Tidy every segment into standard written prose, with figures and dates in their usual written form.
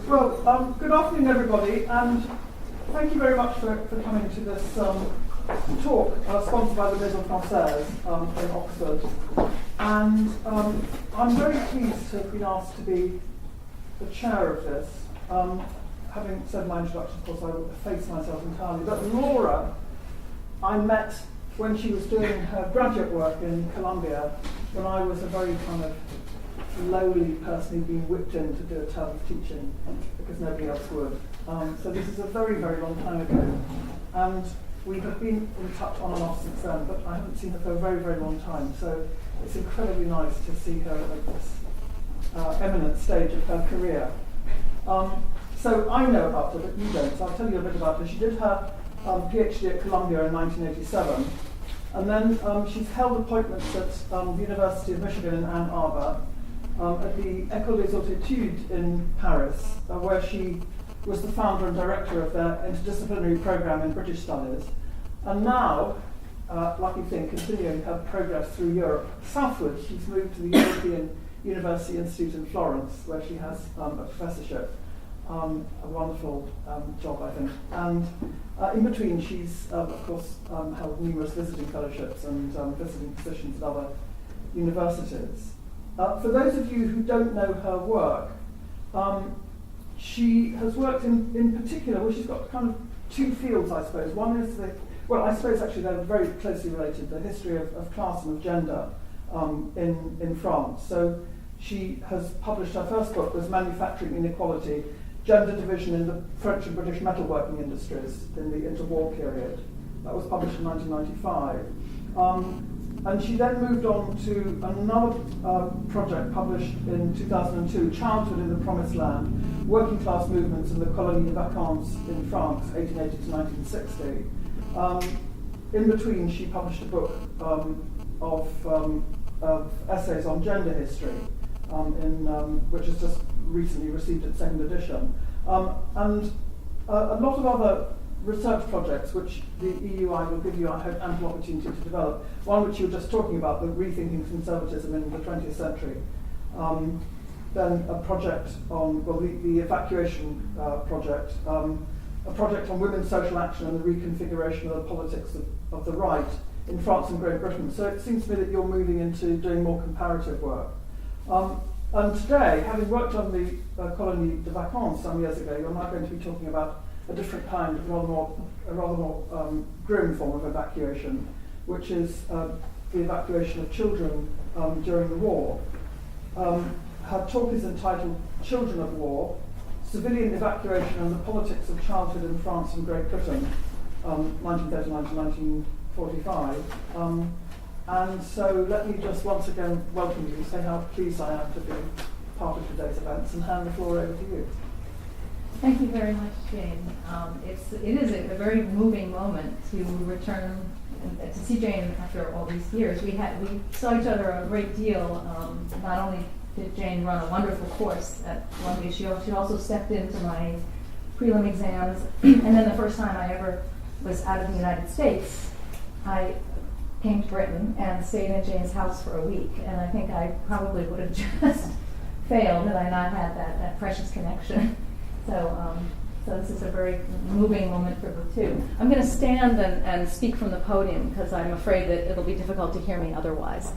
Well, good afternoon, everybody, and thank you very much for coming to this talk sponsored by the Maison in Oxford. And I'm very pleased to have been asked to be the chair of this. Having said my introduction, of course, I will efface myself entirely. But Laura, I met when she was doing her graduate work in Columbia, when I was a very kind of lowly person who'd been whipped in to do a term of teaching because nobody else would. So this is a very, very long time ago. And we have been in touch on and off since then, but I haven't seen her for a very, very long time. So it's incredibly nice to see her at this eminent stage of her career. So I know about her, but you don't, so I'll tell you a bit about her. She did her PhD at Columbia in 1987, and then she's held appointments at the University of Michigan in Ann Arbor, at the École des Hautes Études in Paris, where she was the founder and director of their interdisciplinary program in British Studies, and now, lucky thing, continuing her progress through Europe southward. She's moved to the European University Institute in Florence, where she has a professorship. A wonderful job, I think. And in between, she's, of course, held numerous visiting fellowships and visiting positions at other universities. For those of you who don't know her work, she has worked in particular, well, she's got kind of two fields, I suppose. One is I suppose actually they're very closely related, the history of class and of gender in France. So she has published, her first book was Manufacturing Inequality, Gender Division in the French and British Metalworking Industries in the interwar period. That was published in 1995. And she then moved on to another project published in 2002, Childhood in the Promised Land, Working Class Movements in the Colonie de Vacances in France, 1880 to 1960. In between, she published a book of essays on gender history, which has just recently received its second edition. And a lot of other research projects which the EUI will give you, I hope, ample opportunity to develop. One which you were just talking about, the Rethinking Conservatism in the 20th Century. Then a project on, the Evacuation project, a project on women's social action and the reconfiguration of the politics of the right in France and Great Britain. So it seems to me that you're moving into doing more comparative work. And today, having worked on the Colonie de Vacances some years ago, you're now going to be talking about a different kind, a rather more grim form of evacuation, which is the evacuation of children during the war. Her talk is entitled Children of War, Civilian Evacuation and the Politics of Childhood in France and Great Britain, 1939 to 1945. And so let me just once again welcome you, say how pleased I am to be part of today's events, and hand the floor over to you. Thank you very much, Jane. It is a very moving moment to return and to see Jane after all these years. We saw each other a great deal. Not only did Jane run a wonderful course at Columbia, she also stepped into my prelim exams, and then the first time I ever was out of the United States, I came to Britain and stayed in Jane's house for a week, and I think I probably would have just failed had I not had that precious connection. So this is a very moving moment for the two. I'm going to stand and speak from the podium because I'm afraid that it'll be difficult to hear me otherwise.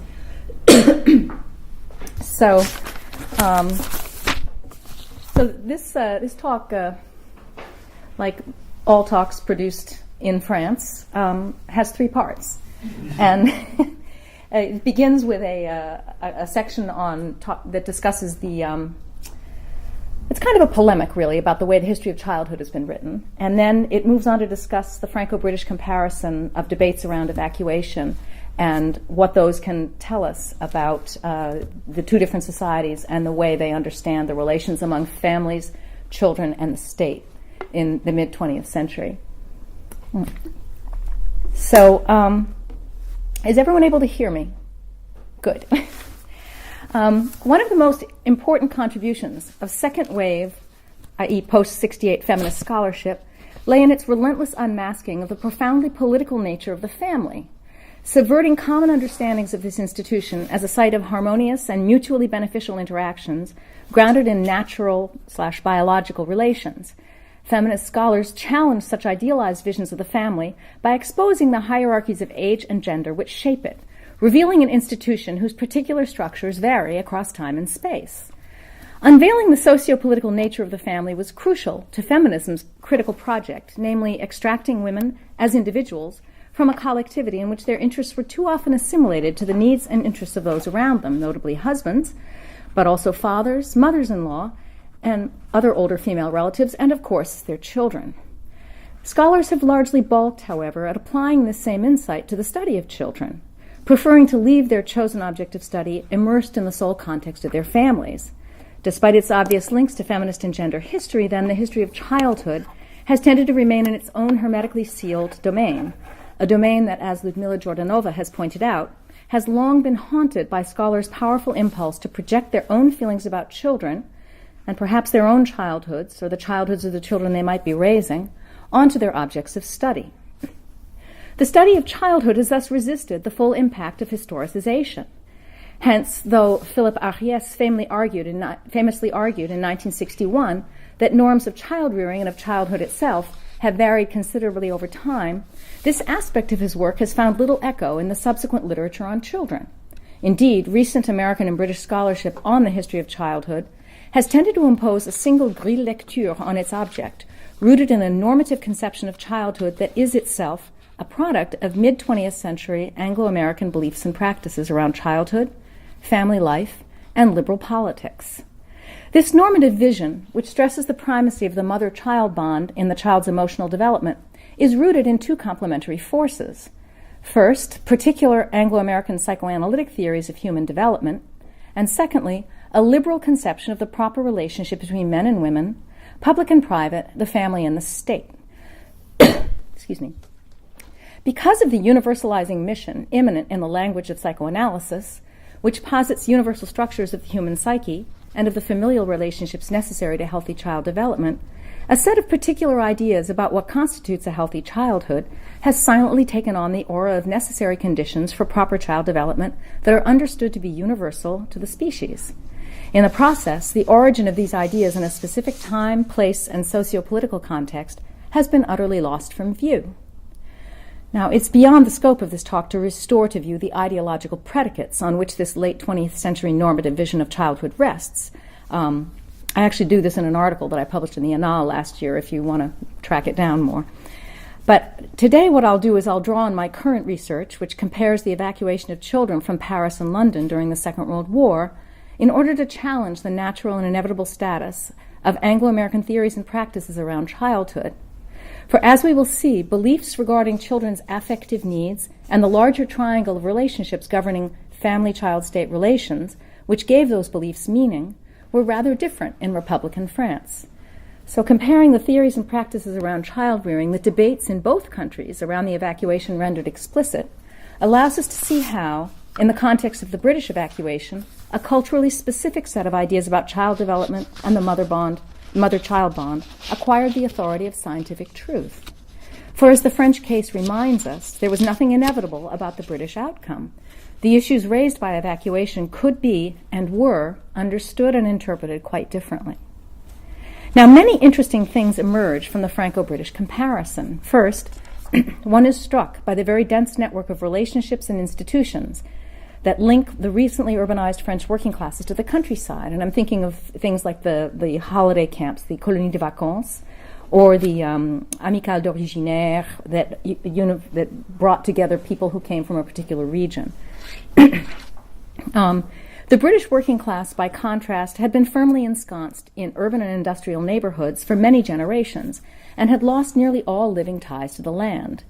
So this talk, like all talks produced in France, has three parts. And it begins with a section that discusses it's kind of a polemic, really, about the way the history of childhood has been written. And then it moves on to discuss the Franco-British comparison of debates around evacuation and what those can tell us about the two different societies and the way they understand the relations among families, children, and the state in the mid-20th century. So, is everyone able to hear me? Good. One of the most important contributions of second wave, i.e. post-68 feminist scholarship, lay in its relentless unmasking of the profoundly political nature of the family. subverting common understandings of this institution as a site of harmonious and mutually beneficial interactions grounded in natural/biological relations. Feminist scholars challenge such idealized visions of the family by exposing the hierarchies of age and gender which shape it, revealing an institution whose particular structures vary across time and space. Unveiling the socio-political nature of the family was crucial to feminism's critical project, namely extracting women as individuals from a collectivity in which their interests were too often assimilated to the needs and interests of those around them, notably husbands, but also fathers, mothers-in-law, and other older female relatives, and of course their children. Scholars have largely balked, however, at applying this same insight to the study of children, preferring to leave their chosen object of study immersed in the sole context of their families. Despite its obvious links to feminist and gender history, then, the history of childhood has tended to remain in its own hermetically sealed domain, a domain that, as Ludmila Jordanova has pointed out, has long been haunted by scholars' powerful impulse to project their own feelings about children, and perhaps their own childhoods, or the childhoods of the children they might be raising, onto their objects of study. The study of childhood has thus resisted the full impact of historicization. Hence, though Philip Ariès famously argued in 1961 that norms of child-rearing and of childhood itself have varied considerably over time, this aspect of his work has found little echo in the subsequent literature on children. Indeed, recent American and British scholarship on the history of childhood has tended to impose a single grille lecture on its object, rooted in a normative conception of childhood that is itself a product of mid-20th century Anglo-American beliefs and practices around childhood, family life, and liberal politics. This normative vision, which stresses the primacy of the mother-child bond in the child's emotional development, is rooted in two complementary forces. First, particular Anglo-American psychoanalytic theories of human development, and secondly, a liberal conception of the proper relationship between men and women, public and private, the family and the state. Excuse me. Because of the universalizing mission immanent in the language of psychoanalysis, which posits universal structures of the human psyche and of the familial relationships necessary to healthy child development, a set of particular ideas about what constitutes a healthy childhood has silently taken on the aura of necessary conditions for proper child development that are understood to be universal to the species. In the process, the origin of these ideas in a specific time, place, and socio-political context has been utterly lost from view. Now, it's beyond the scope of this talk to restore to view the ideological predicates on which this late 20th century normative vision of childhood rests. I actually do this in an article that I published in the Annales last year if you want to track it down more. But today what I'll do is I'll draw on my current research, which compares the evacuation of children from Paris and London during the Second World War, in order to challenge the natural and inevitable status of Anglo-American theories and practices around childhood. For as we will see, beliefs regarding children's affective needs and the larger triangle of relationships governing family-child-state relations, which gave those beliefs meaning, were rather different in Republican France. So comparing the theories and practices around child-rearing, the debates in both countries around the evacuation rendered explicit, allows us to see how, in the context of the British evacuation, a culturally specific set of ideas about child development and the mother-child bond acquired the authority of scientific truth. For as the French case reminds us, there was nothing inevitable about the British outcome. The issues raised by evacuation could be, and were, understood and interpreted quite differently. Now, many interesting things emerge from the Franco-British comparison. First, one is struck by the very dense network of relationships and institutions that link the recently urbanized French working classes to the countryside. And I'm thinking of things like the holiday camps, the colonies de vacances, or the amicales d'originaires that brought together people who came from a particular region. The British working class, by contrast, had been firmly ensconced in urban and industrial neighborhoods for many generations and had lost nearly all living ties to the land.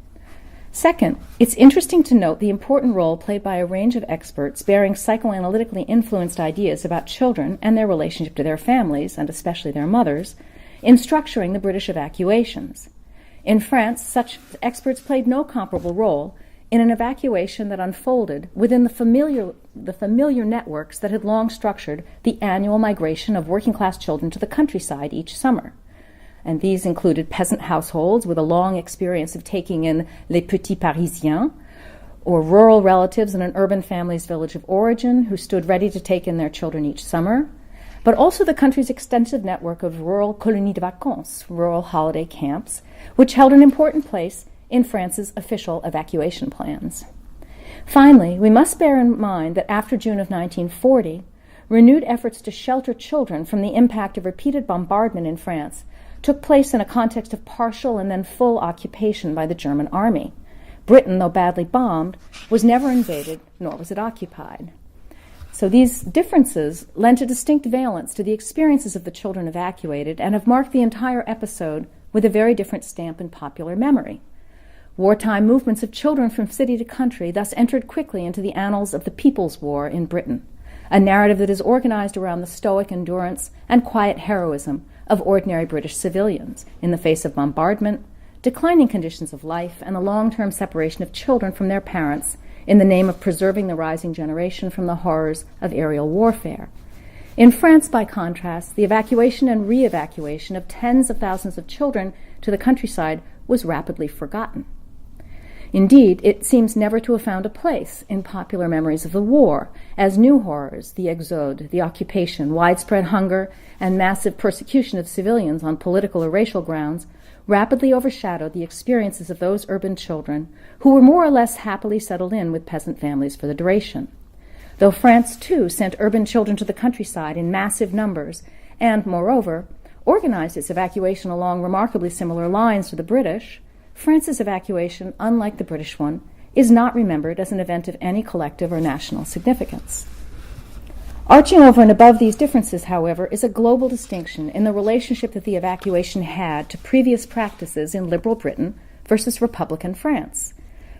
Second, it's interesting to note the important role played by a range of experts bearing psychoanalytically influenced ideas about children and their relationship to their families, and especially their mothers, in structuring the British evacuations. In France, such experts played no comparable role in an evacuation that unfolded within the familiar networks that had long structured the annual migration of working-class children to the countryside each summer. And these included peasant households with a long experience of taking in les petits Parisiens, or rural relatives in an urban family's village of origin who stood ready to take in their children each summer, but also the country's extensive network of rural colonies de vacances, rural holiday camps, which held an important place in France's official evacuation plans. Finally, we must bear in mind that after June of 1940, renewed efforts to shelter children from the impact of repeated bombardment in France took place in a context of partial and then full occupation by the German army. Britain, though badly bombed, was never invaded, nor was it occupied. So these differences lent a distinct valence to the experiences of the children evacuated and have marked the entire episode with a very different stamp in popular memory. Wartime movements of children from city to country thus entered quickly into the annals of the People's War in Britain, a narrative that is organized around the stoic endurance and quiet heroism of ordinary British civilians in the face of bombardment, declining conditions of life, and the long-term separation of children from their parents in the name of preserving the rising generation from the horrors of aerial warfare. In France, by contrast, the evacuation and re-evacuation of tens of thousands of children to the countryside was rapidly forgotten. Indeed, it seems never to have found a place in popular memories of the war, as new horrors, the exode, the occupation, widespread hunger, and massive persecution of civilians on political or racial grounds rapidly overshadowed the experiences of those urban children who were more or less happily settled in with peasant families for the duration. Though France, too, sent urban children to the countryside in massive numbers and, moreover, organized its evacuation along remarkably similar lines to the British, France's evacuation, unlike the British one, is not remembered as an event of any collective or national significance. Arching over and above these differences, however, is a global distinction in the relationship that the evacuation had to previous practices in liberal Britain versus Republican France.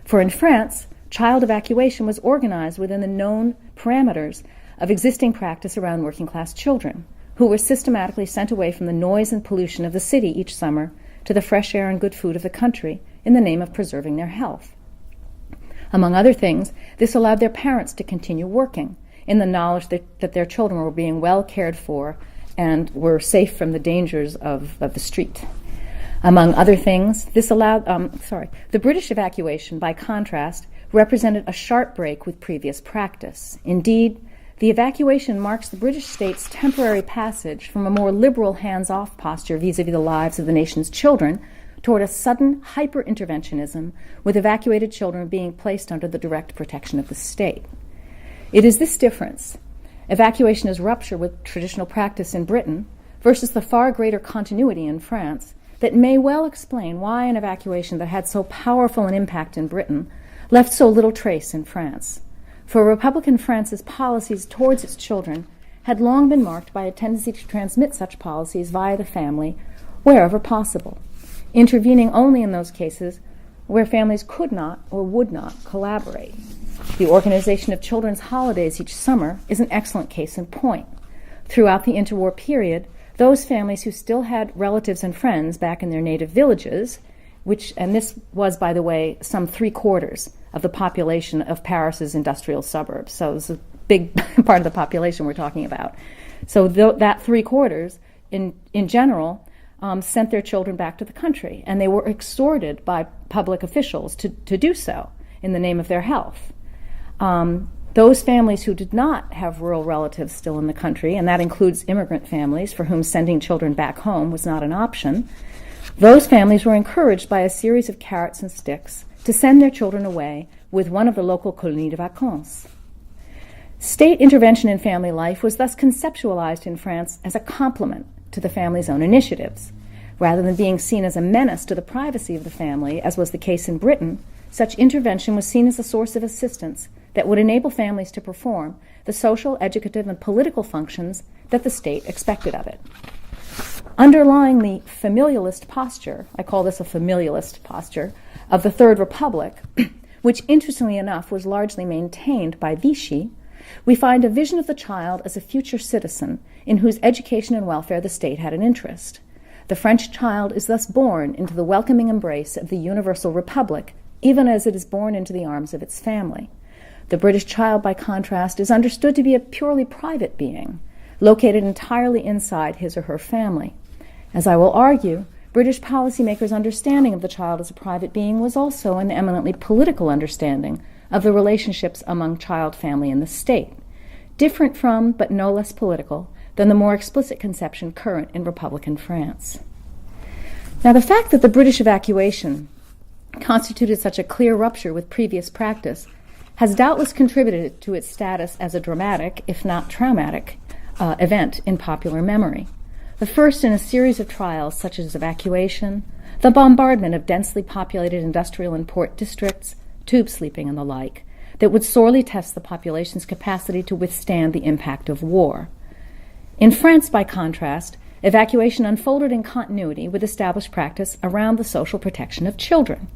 For in France, child evacuation was organized within the known parameters of existing practice around working-class children, who were systematically sent away from the noise and pollution of the city each summer to the fresh air and good food of the country in the name of preserving their health. Among other things, this allowed their parents to continue working in the knowledge that their children were being well cared for and were safe from the dangers of the street. Among other things, this allowed, the British evacuation, by contrast, represented a sharp break with previous practice. Indeed, the evacuation marks the British state's temporary passage from a more liberal hands-off posture vis-à-vis the lives of the nation's children toward a sudden hyper-interventionism, with evacuated children being placed under the direct protection of the state. It is this difference, evacuation as rupture with traditional practice in Britain versus the far greater continuity in France, that may well explain why an evacuation that had so powerful an impact in Britain left so little trace in France. For Republican France's policies towards its children had long been marked by a tendency to transmit such policies via the family wherever possible, intervening only in those cases where families could not or would not collaborate. The organization of children's holidays each summer is an excellent case in point. Throughout the interwar period, those families who still had relatives and friends back in their native villages, and this was, by the way, some 3/4 of the population of Paris's industrial suburbs. So it's a big part of the population we're talking about. So that 3/4, in general, sent their children back to the country, and they were exhorted by public officials to do so in the name of their health. Those families who did not have rural relatives still in the country, and that includes immigrant families for whom sending children back home was not an option, those families were encouraged by a series of carrots and sticks to send their children away with one of the local colonies de vacances. State intervention in family life was thus conceptualized in France as a complement to the family's own initiatives. Rather than being seen as a menace to the privacy of the family, as was the case in Britain, such intervention was seen as a source of assistance that would enable families to perform the social, educative, and political functions that the state expected of it. Underlying the familialist posture, I call this a familialist posture, of the Third Republic, which interestingly enough was largely maintained by Vichy, we find a vision of the child as a future citizen in whose education and welfare the state had an interest. The French child is thus born into the welcoming embrace of the universal republic, even as it is born into the arms of its family. The British child, by contrast, is understood to be a purely private being, located entirely inside his or her family. As I will argue, British policymakers' understanding of the child as a private being was also an eminently political understanding of the relationships among child, family, and the state, different from, but no less political, than the more explicit conception current in Republican France. Now, the fact that the British evacuation constituted such a clear rupture with previous practice has doubtless contributed to its status as a dramatic, if not traumatic, event in popular memory. The first in a series of trials such as evacuation, the bombardment of densely populated industrial and port districts, tube sleeping, and the like, that would sorely test the population's capacity to withstand the impact of war. In France, by contrast, evacuation unfolded in continuity with established practice around the social protection of children.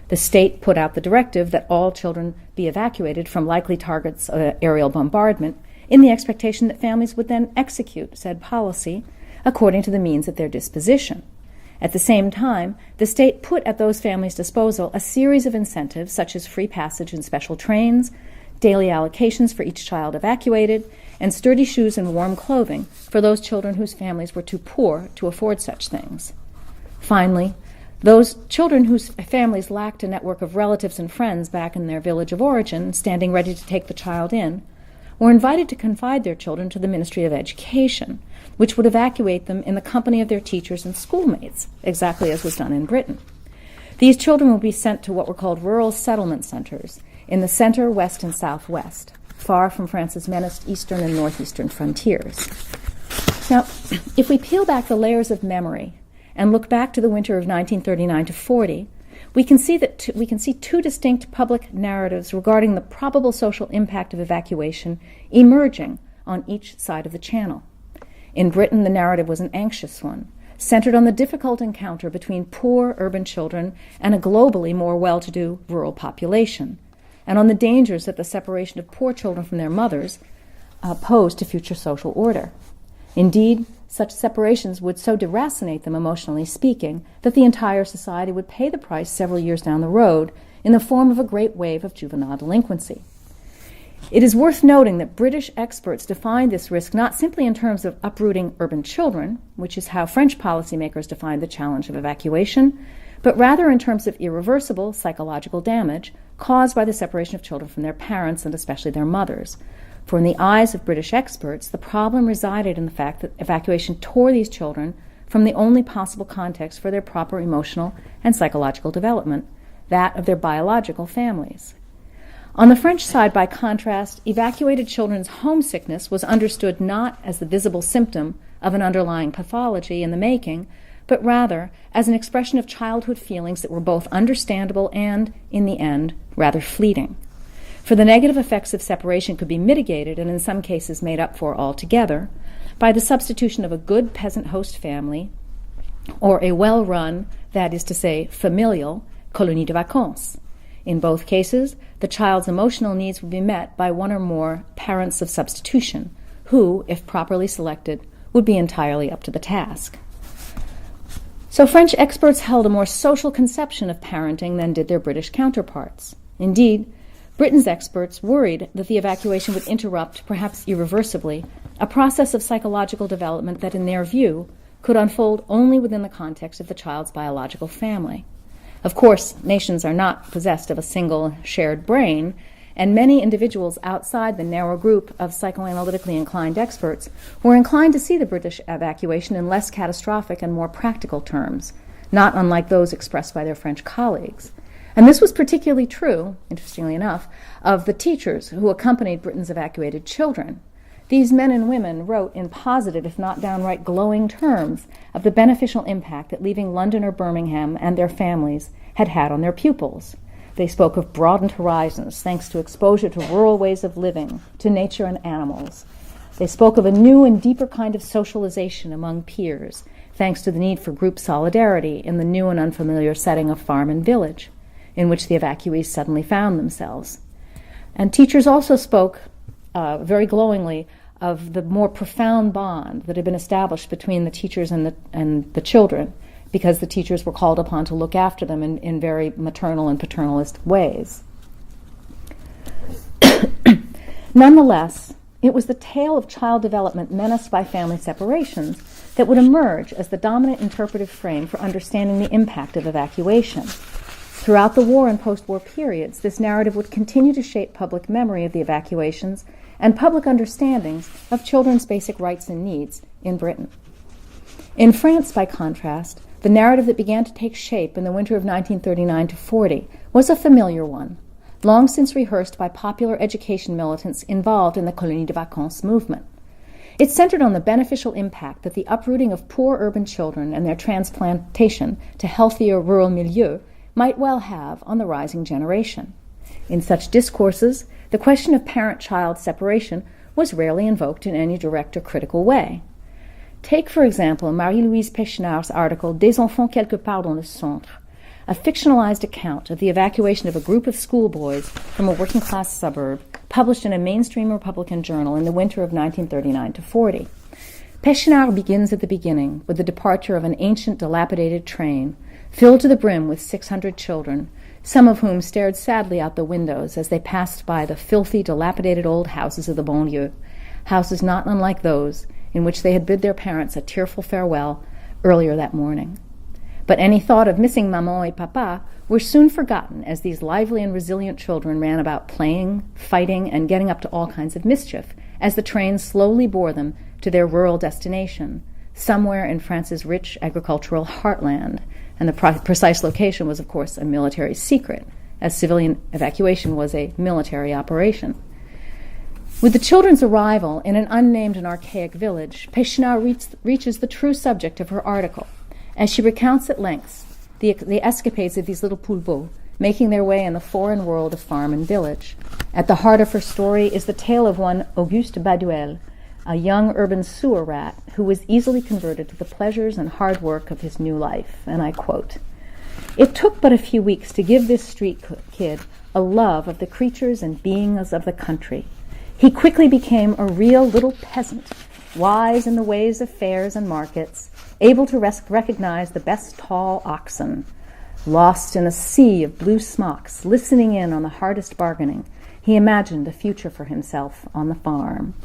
The state put out the directive that all children be evacuated from likely targets of aerial bombardment in the expectation that families would then execute said policy according to the means at their disposition. At the same time, the state put at those families' disposal a series of incentives such as free passage in special trains, daily allocations for each child evacuated, and sturdy shoes and warm clothing for those children whose families were too poor to afford such things. Finally, those children whose families lacked a network of relatives and friends back in their village of origin, standing ready to take the child in, were invited to confide their children to the Ministry of Education, which would evacuate them in the company of their teachers and schoolmates, exactly as was done in Britain. These children would be sent to what were called rural settlement centers in the center, west, and southwest, far from France's menaced eastern and northeastern frontiers. Now, if we peel back the layers of memory and look back to the winter of 1939 to 40, we can see two distinct public narratives regarding the probable social impact of evacuation emerging on each side of the channel. In Britain, the narrative was an anxious one, centered on the difficult encounter between poor urban children and a globally more well-to-do rural population, and on the dangers that the separation of poor children from their mothers posed to future social order. Indeed, such separations would so deracinate them, emotionally speaking, that the entire society would pay the price several years down the road in the form of a great wave of juvenile delinquency. It is worth noting that British experts defined this risk not simply in terms of uprooting urban children, which is how French policymakers defined the challenge of evacuation, but rather in terms of irreversible psychological damage caused by the separation of children from their parents and especially their mothers. For in the eyes of British experts, the problem resided in the fact that evacuation tore these children from the only possible context for their proper emotional and psychological development, that of their biological families. On the French side, by contrast, evacuated children's homesickness was understood not as the visible symptom of an underlying pathology in the making, but rather as an expression of childhood feelings that were both understandable and, in the end, rather fleeting. For the negative effects of separation could be mitigated, and in some cases made up for altogether, by the substitution of a good peasant-host family or a well-run, that is to say, familial, colonie de vacances. In both cases, the child's emotional needs would be met by one or more parents of substitution, who, if properly selected, would be entirely up to the task. So French experts held a more social conception of parenting than did their British counterparts. Indeed, Britain's experts worried that the evacuation would interrupt, perhaps irreversibly, a process of psychological development that, in their view, could unfold only within the context of the child's biological family. Of course, nations are not possessed of a single shared brain, and many individuals outside the narrow group of psychoanalytically inclined experts were inclined to see the British evacuation in less catastrophic and more practical terms, not unlike those expressed by their French colleagues. And this was particularly true, interestingly enough, of the teachers who accompanied Britain's evacuated children. These men and women wrote in positive, if not downright glowing terms, of the beneficial impact that leaving London or Birmingham and their families had had on their pupils. They spoke of broadened horizons thanks to exposure to rural ways of living, to nature and animals. They spoke of a new and deeper kind of socialization among peers, thanks to the need for group solidarity in the new and unfamiliar setting of farm and village, in which the evacuees suddenly found themselves. And teachers also spoke very glowingly of the more profound bond that had been established between the teachers and the children, because the teachers were called upon to look after them in very maternal and paternalist ways. Nonetheless, it was the tale of child development menaced by family separations that would emerge as the dominant interpretive frame for understanding the impact of evacuation. Throughout the war and post-war periods, this narrative would continue to shape public memory of the evacuations and public understandings of children's basic rights and needs in Britain. In France, by contrast, the narrative that began to take shape in the winter of 1939 to 40 was a familiar one, long since rehearsed by popular education militants involved in the Colonie de Vacances movement. It centered on the beneficial impact that the uprooting of poor urban children and their transplantation to healthier rural milieux might well have on the rising generation. In such discourses, the question of parent-child separation was rarely invoked in any direct or critical way. Take, for example, Marie-Louise Pechenard's article Des enfants quelque part dans le centre, a fictionalized account of the evacuation of a group of schoolboys from a working-class suburb, published in a mainstream Republican journal in the winter of 1939 to 40. Pechenard begins at the beginning with the departure of an ancient, dilapidated train, filled to the brim with 600 children, some of whom stared sadly out the windows as they passed by the filthy, dilapidated old houses of the banlieue, houses not unlike those in which they had bid their parents a tearful farewell earlier that morning. But any thought of missing maman et papa were soon forgotten as these lively and resilient children ran about playing, fighting, and getting up to all kinds of mischief as the train slowly bore them to their rural destination, somewhere in France's rich agricultural heartland, and the precise location was, of course, a military secret, as civilian evacuation was a military operation. With the children's arrival in an unnamed and archaic village, Pechenard reaches the true subject of her article, as she recounts at length the escapades of these little poulbeaux, making their way in the foreign world of farm and village. At the heart of her story is the tale of one Auguste Baduel, a young urban sewer rat who was easily converted to the pleasures and hard work of his new life. And I quote, "It took but a few weeks to give this street kid a love of the creatures and beings of the country. He quickly became a real little peasant, wise in the ways of fairs and markets, able to recognize the best tall oxen. Lost in a sea of blue smocks, listening in on the hardest bargaining, he imagined a future for himself on the farm.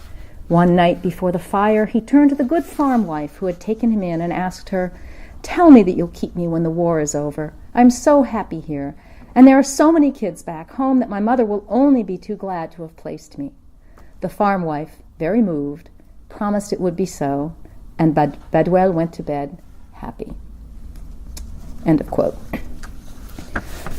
One night before the fire, he turned to the good farm wife who had taken him in and asked her, 'Tell me that you'll keep me when the war is over. I'm so happy here, and there are so many kids back home that my mother will only be too glad to have placed me.' The farm wife, very moved, promised it would be so, and Baduel went to bed happy." End of quote.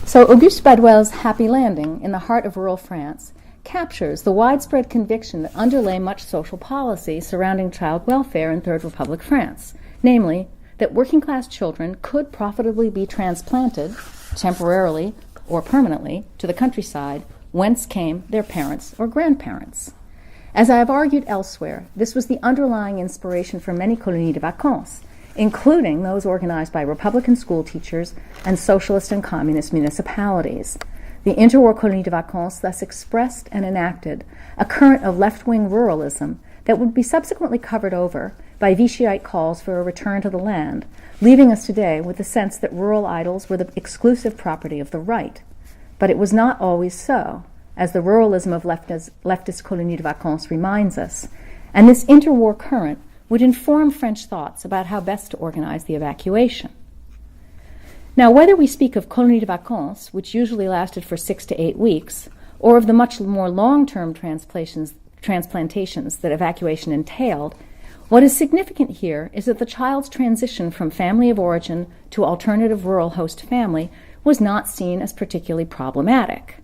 So Auguste Baduel's happy landing in the heart of rural France captures the widespread conviction that underlay much social policy surrounding child welfare in Third Republic France, namely, that working-class children could profitably be transplanted, temporarily or permanently, to the countryside, whence came their parents or grandparents. As I have argued elsewhere, this was the underlying inspiration for many colonies de vacances, including those organized by Republican school teachers and socialist and communist municipalities. The interwar colonies de vacances thus expressed and enacted a current of left-wing ruralism that would be subsequently covered over by Vichyite calls for a return to the land, leaving us today with the sense that rural idols were the exclusive property of the right. But it was not always so, as the ruralism of leftist colonies de vacances reminds us, and this interwar current would inform French thoughts about how best to organize the evacuation. Now, whether we speak of colonies de vacances, which usually lasted for 6 to 8 weeks, or of the much more long-term transplantations that evacuation entailed, what is significant here is that the child's transition from family of origin to alternative rural host family was not seen as particularly problematic.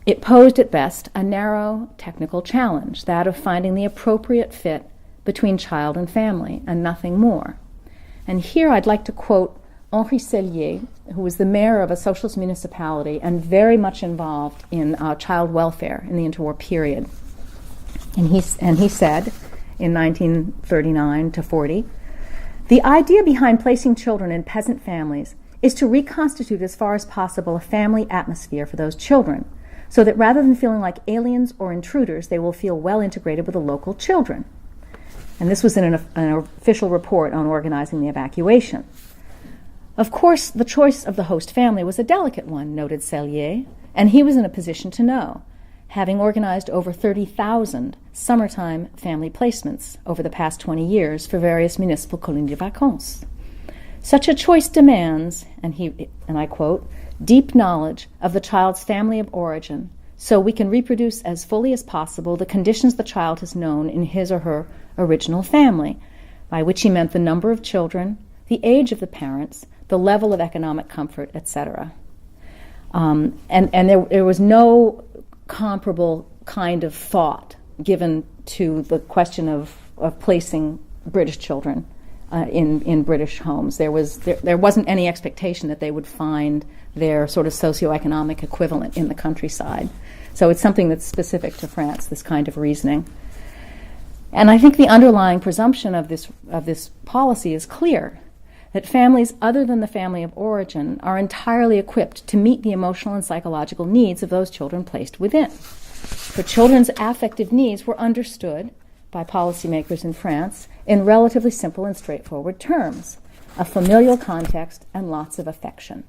It posed at best a narrow technical challenge, that of finding the appropriate fit between child and family, and nothing more. And here I'd like to quote Henri Sellier, who was the mayor of a socialist municipality and very much involved in child welfare in the interwar period. And he said, in 1939 to 40, "The idea behind placing children in peasant families is to reconstitute as far as possible a family atmosphere for those children, so that rather than feeling like aliens or intruders, they will feel well integrated with the local children." And this was in an official report on organizing the evacuation. Of course, the choice of the host family was a delicate one, noted Sellier, and he was in a position to know, having organized over 30,000 summertime family placements over the past 20 years for various municipal colonies de vacances. Such a choice demands, and I quote, deep knowledge of the child's family of origin, so we can reproduce as fully as possible the conditions the child has known in his or her original family, by which he meant the number of children, the age of the parents, the level of economic comfort, etc. And there was no comparable kind of thought given to the question of placing British children in British homes. There wasn't any expectation that they would find their sort of socioeconomic equivalent in the countryside. So it's something that's specific to France, this kind of reasoning. And I think the underlying presumption of this policy is clear, that families other than the family of origin are entirely equipped to meet the emotional and psychological needs of those children placed within. For children's affective needs were understood by policymakers in France in relatively simple and straightforward terms: a familial context and lots of affection.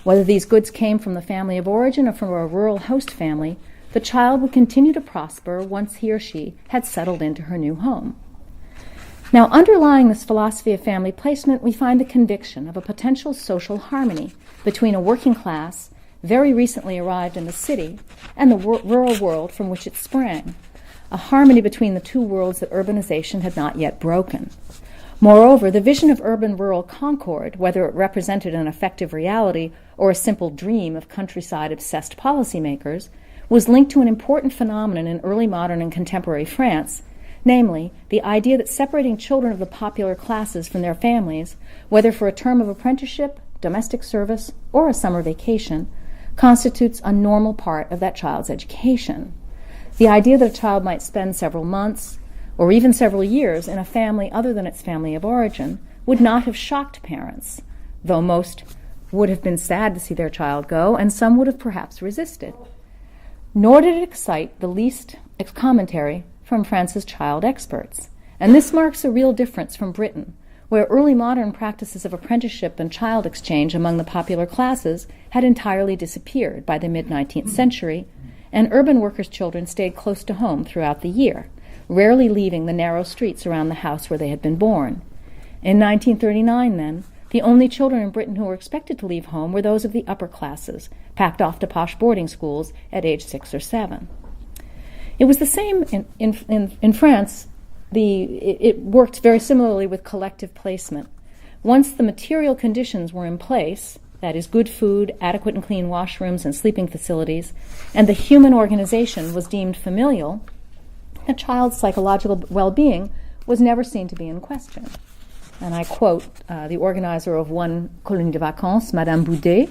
Whether these goods came from the family of origin or from a rural host family, the child would continue to prosper once he or she had settled into her new home. Now, underlying this philosophy of family placement, we find the conviction of a potential social harmony between a working class, very recently arrived in the city, and the rural world from which it sprang, a harmony between the two worlds that urbanization had not yet broken. Moreover, the vision of urban-rural concord, whether it represented an effective reality or a simple dream of countryside-obsessed policymakers, was linked to an important phenomenon in early modern and contemporary France, namely, the idea that separating children of the popular classes from their families, whether for a term of apprenticeship, domestic service, or a summer vacation, constitutes a normal part of that child's education. The idea that a child might spend several months, or even several years, in a family other than its family of origin would not have shocked parents, though most would have been sad to see their child go, and some would have perhaps resisted. Nor did it excite the least commentary from France's child experts. And this marks a real difference from Britain, where early modern practices of apprenticeship and child exchange among the popular classes had entirely disappeared by the mid-19th century, and urban workers' children stayed close to home throughout the year, rarely leaving the narrow streets around the house where they had been born. In 1939, then, the only children in Britain who were expected to leave home were those of the upper classes, packed off to posh boarding schools at age 6 or 7. It was the same in France. It worked very similarly with collective placement. Once the material conditions were in place, that is, good food, adequate and clean washrooms and sleeping facilities, and the human organization was deemed familial, a child's psychological well-being was never seen to be in question. And I quote the organizer of one colonie de vacances, Madame Boudet,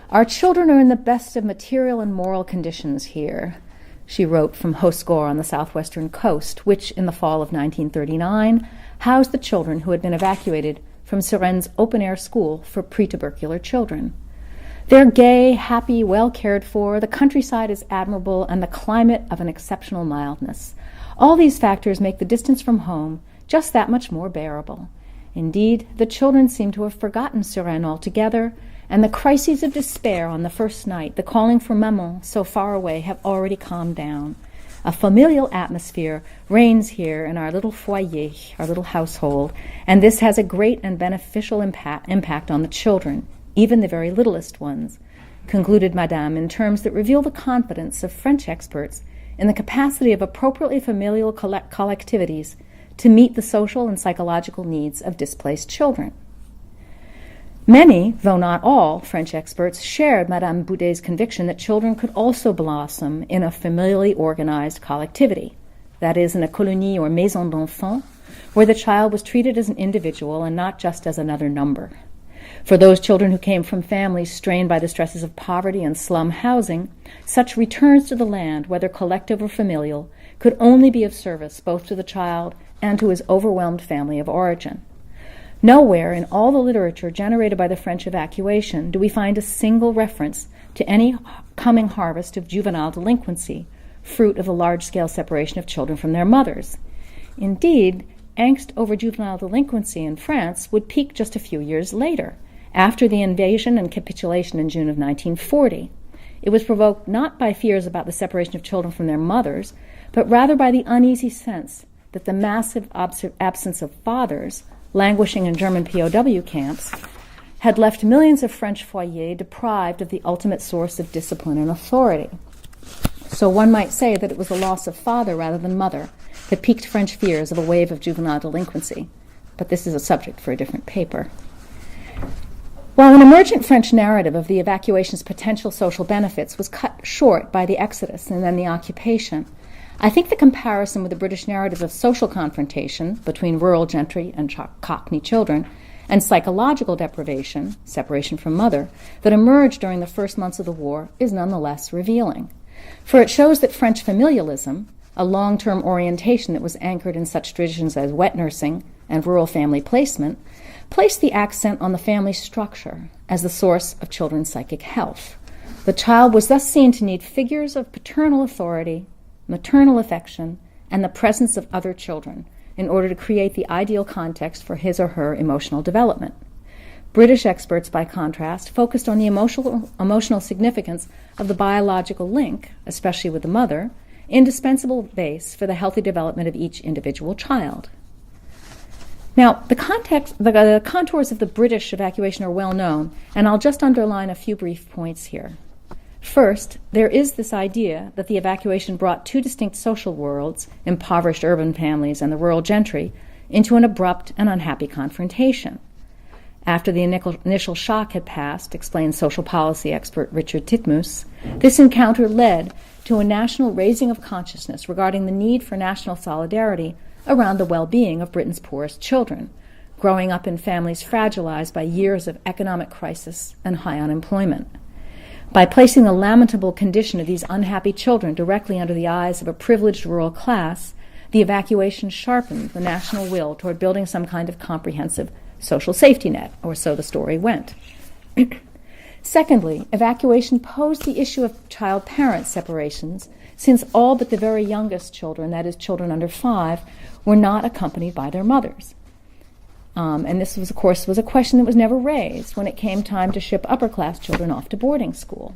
"Our children are in the best of material and moral conditions here," she wrote from Hausgore on the southwestern coast, which in the fall of 1939 housed the children who had been evacuated from Suresnes' open-air school for pre-tubercular children. "They're gay, happy, well cared for, the countryside is admirable, and the climate of an exceptional mildness. All these factors make the distance from home just that much more bearable. Indeed, the children seem to have forgotten Suresnes altogether, and the crises of despair on the first night, the calling for maman so far away, have already calmed down. A familial atmosphere reigns here in our little foyer, our little household, and this has a great and beneficial impact on the children, even the very littlest ones," concluded Madame in terms that reveal the confidence of French experts in the capacity of appropriately familial collectivities to meet the social and psychological needs of displaced children. Many, though not all, French experts shared Madame Boudet's conviction that children could also blossom in a familially organized collectivity, that is, in a colonie or maison d'enfants, where the child was treated as an individual and not just as another number. For those children who came from families strained by the stresses of poverty and slum housing, such returns to the land, whether collective or familial, could only be of service both to the child and to his overwhelmed family of origin. Nowhere in all the literature generated by the French evacuation do we find a single reference to any coming harvest of juvenile delinquency, fruit of the large-scale separation of children from their mothers. Indeed, angst over juvenile delinquency in France would peak just a few years later, after the invasion and capitulation in June of 1940. It was provoked not by fears about the separation of children from their mothers, but rather by the uneasy sense that the massive absence of fathers languishing in German POW camps had left millions of French foyers deprived of the ultimate source of discipline and authority. So one might say that it was the loss of father rather than mother that piqued French fears of a wave of juvenile delinquency. But this is a subject for a different paper. While an emergent French narrative of the evacuation's potential social benefits was cut short by the exodus and then the occupation, I think the comparison with the British narrative of social confrontation between rural gentry and Cockney children and psychological deprivation, separation from mother, that emerged during the first months of the war is nonetheless revealing. For it shows that French familialism, a long-term orientation that was anchored in such traditions as wet nursing and rural family placement, placed the accent on the family structure as the source of children's psychic health. The child was thus seen to need figures of paternal authority, maternal affection, and the presence of other children in order to create the ideal context for his or her emotional development. British experts, by contrast, focused on the emotional significance of the biological link, especially with the mother, indispensable base for the healthy development of each individual child. Now, the contours of the British evacuation are well known, and I'll just underline a few brief points here. First, there is this idea that the evacuation brought two distinct social worlds, impoverished urban families and the rural gentry, into an abrupt and unhappy confrontation. After the initial shock had passed, explains social policy expert Richard Titmuss, this encounter led to a national raising of consciousness regarding the need for national solidarity around the well-being of Britain's poorest children, growing up in families fragilized by years of economic crisis and high unemployment. By placing the lamentable condition of these unhappy children directly under the eyes of a privileged rural class, the evacuation sharpened the national will toward building some kind of comprehensive social safety net, or so the story went. Secondly, evacuation posed the issue of child-parent separations, since all but the very youngest children, that is, children under 5, were not accompanied by their mothers. And this, was, of course, was a question that was never raised when it came time to ship upper-class children off to boarding school.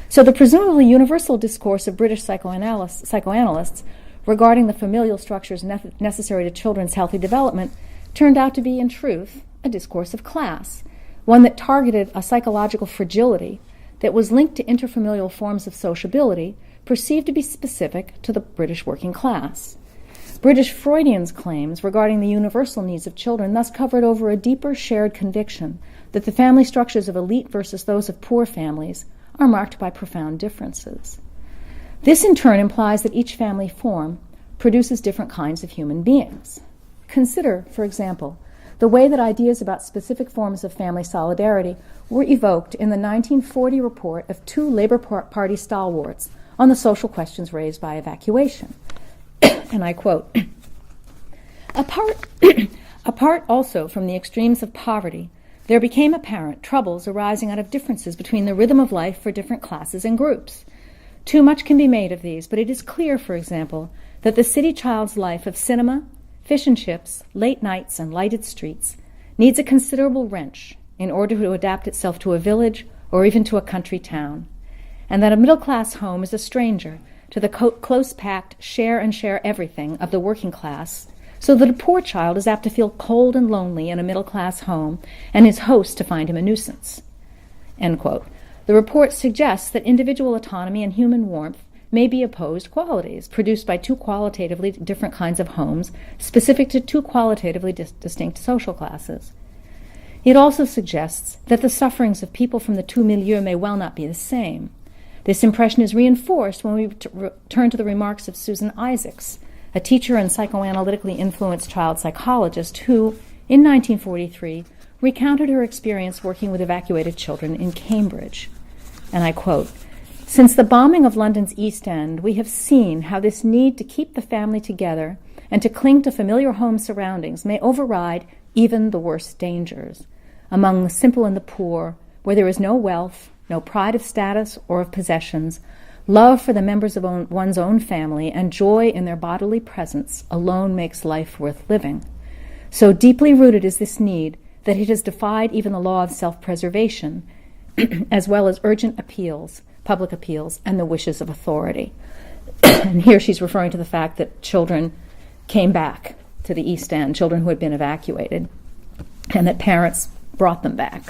So the presumably universal discourse of British psychoanalysts regarding the familial structures necessary to children's healthy development turned out to be, in truth, a discourse of class, one that targeted a psychological fragility that was linked to interfamilial forms of sociability perceived to be specific to the British working class. British Freudians' claims regarding the universal needs of children thus covered over a deeper shared conviction that the family structures of elite versus those of poor families are marked by profound differences. This in turn implies that each family form produces different kinds of human beings. Consider, for example, the way that ideas about specific forms of family solidarity were evoked in the 1940 report of two Labour Party stalwarts on the social questions raised by evacuation. And I quote, Apart also from the extremes of poverty, there became apparent troubles arising out of differences between the rhythm of life for different classes and groups. Too much can be made of these, but it is clear, for example, that the city child's life of cinema, fish and chips, late nights, and lighted streets needs a considerable wrench in order to adapt itself to a village or even to a country town, and that a middle-class home is a stranger to the close-packed share everything of the working class, so that a poor child is apt to feel cold and lonely in a middle-class home and his host to find him a nuisance. End quote. The report suggests that individual autonomy and human warmth may be opposed qualities produced by two qualitatively different kinds of homes specific to two qualitatively distinct social classes. It also suggests that the sufferings of people from the two milieux may well not be the same. This impression is reinforced when we turn to the remarks of Susan Isaacs, a teacher and psychoanalytically influenced child psychologist who, in 1943, recounted her experience working with evacuated children in Cambridge. And I quote, "Since the bombing of London's East End, we have seen how this need to keep the family together and to cling to familiar home surroundings may override even the worst dangers. Among the simple and the poor, where there is no wealth, no pride of status or of possessions, love for the members of one's own family and joy in their bodily presence alone makes life worth living. So deeply rooted is this need that it has defied even the law of self-preservation, as well as urgent appeals, public appeals, and the wishes of authority." And here she's referring to the fact that children came back to the East End, children who had been evacuated, and that parents brought them back.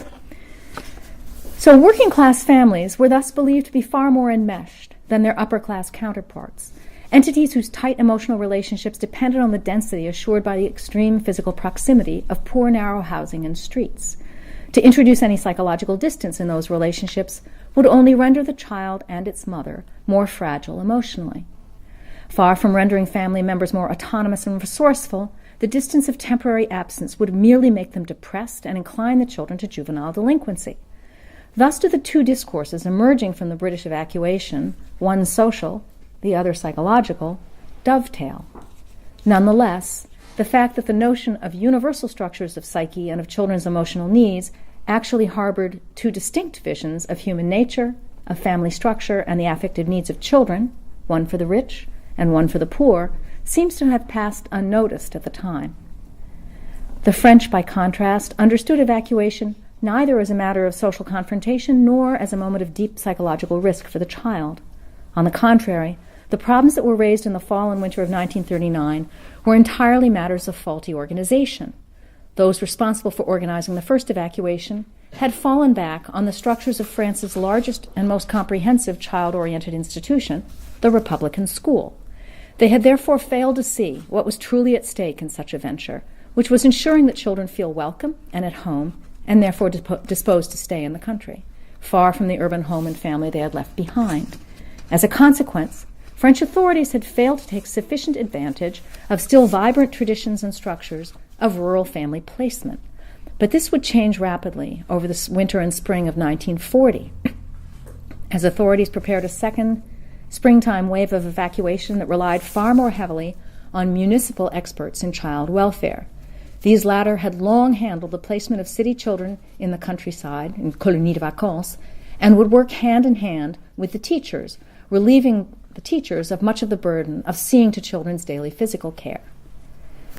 So working-class families were thus believed to be far more enmeshed than their upper-class counterparts, entities whose tight emotional relationships depended on the density assured by the extreme physical proximity of poor, narrow housing and streets. To introduce any psychological distance in those relationships would only render the child and its mother more fragile emotionally. Far from rendering family members more autonomous and resourceful, the distance of temporary absence would merely make them depressed and incline the children to juvenile delinquency. Thus do the two discourses emerging from the British evacuation, one social, the other psychological, dovetail. Nonetheless, the fact that the notion of universal structures of psyche and of children's emotional needs actually harbored two distinct visions of human nature, of family structure, and the affective needs of children, one for the rich and one for the poor, seems to have passed unnoticed at the time. The French, by contrast, understood evacuation neither as a matter of social confrontation nor as a moment of deep psychological risk for the child. On the contrary, the problems that were raised in the fall and winter of 1939 were entirely matters of faulty organization. Those responsible for organizing the first evacuation had fallen back on the structures of France's largest and most comprehensive child-oriented institution, the Republican school. They had therefore failed to see what was truly at stake in such a venture, which was ensuring that children feel welcome and at home, and therefore disposed to stay in the country, far from the urban home and family they had left behind. As a consequence, French authorities had failed to take sufficient advantage of still vibrant traditions and structures of rural family placement. But this would change rapidly over the winter and spring of 1940, as authorities prepared a second springtime wave of evacuation that relied far more heavily on municipal experts in child welfare. These latter had long handled the placement of city children in the countryside, in colonies de vacances, and would work hand in hand with the teachers, relieving the teachers of much of the burden of seeing to children's daily physical care.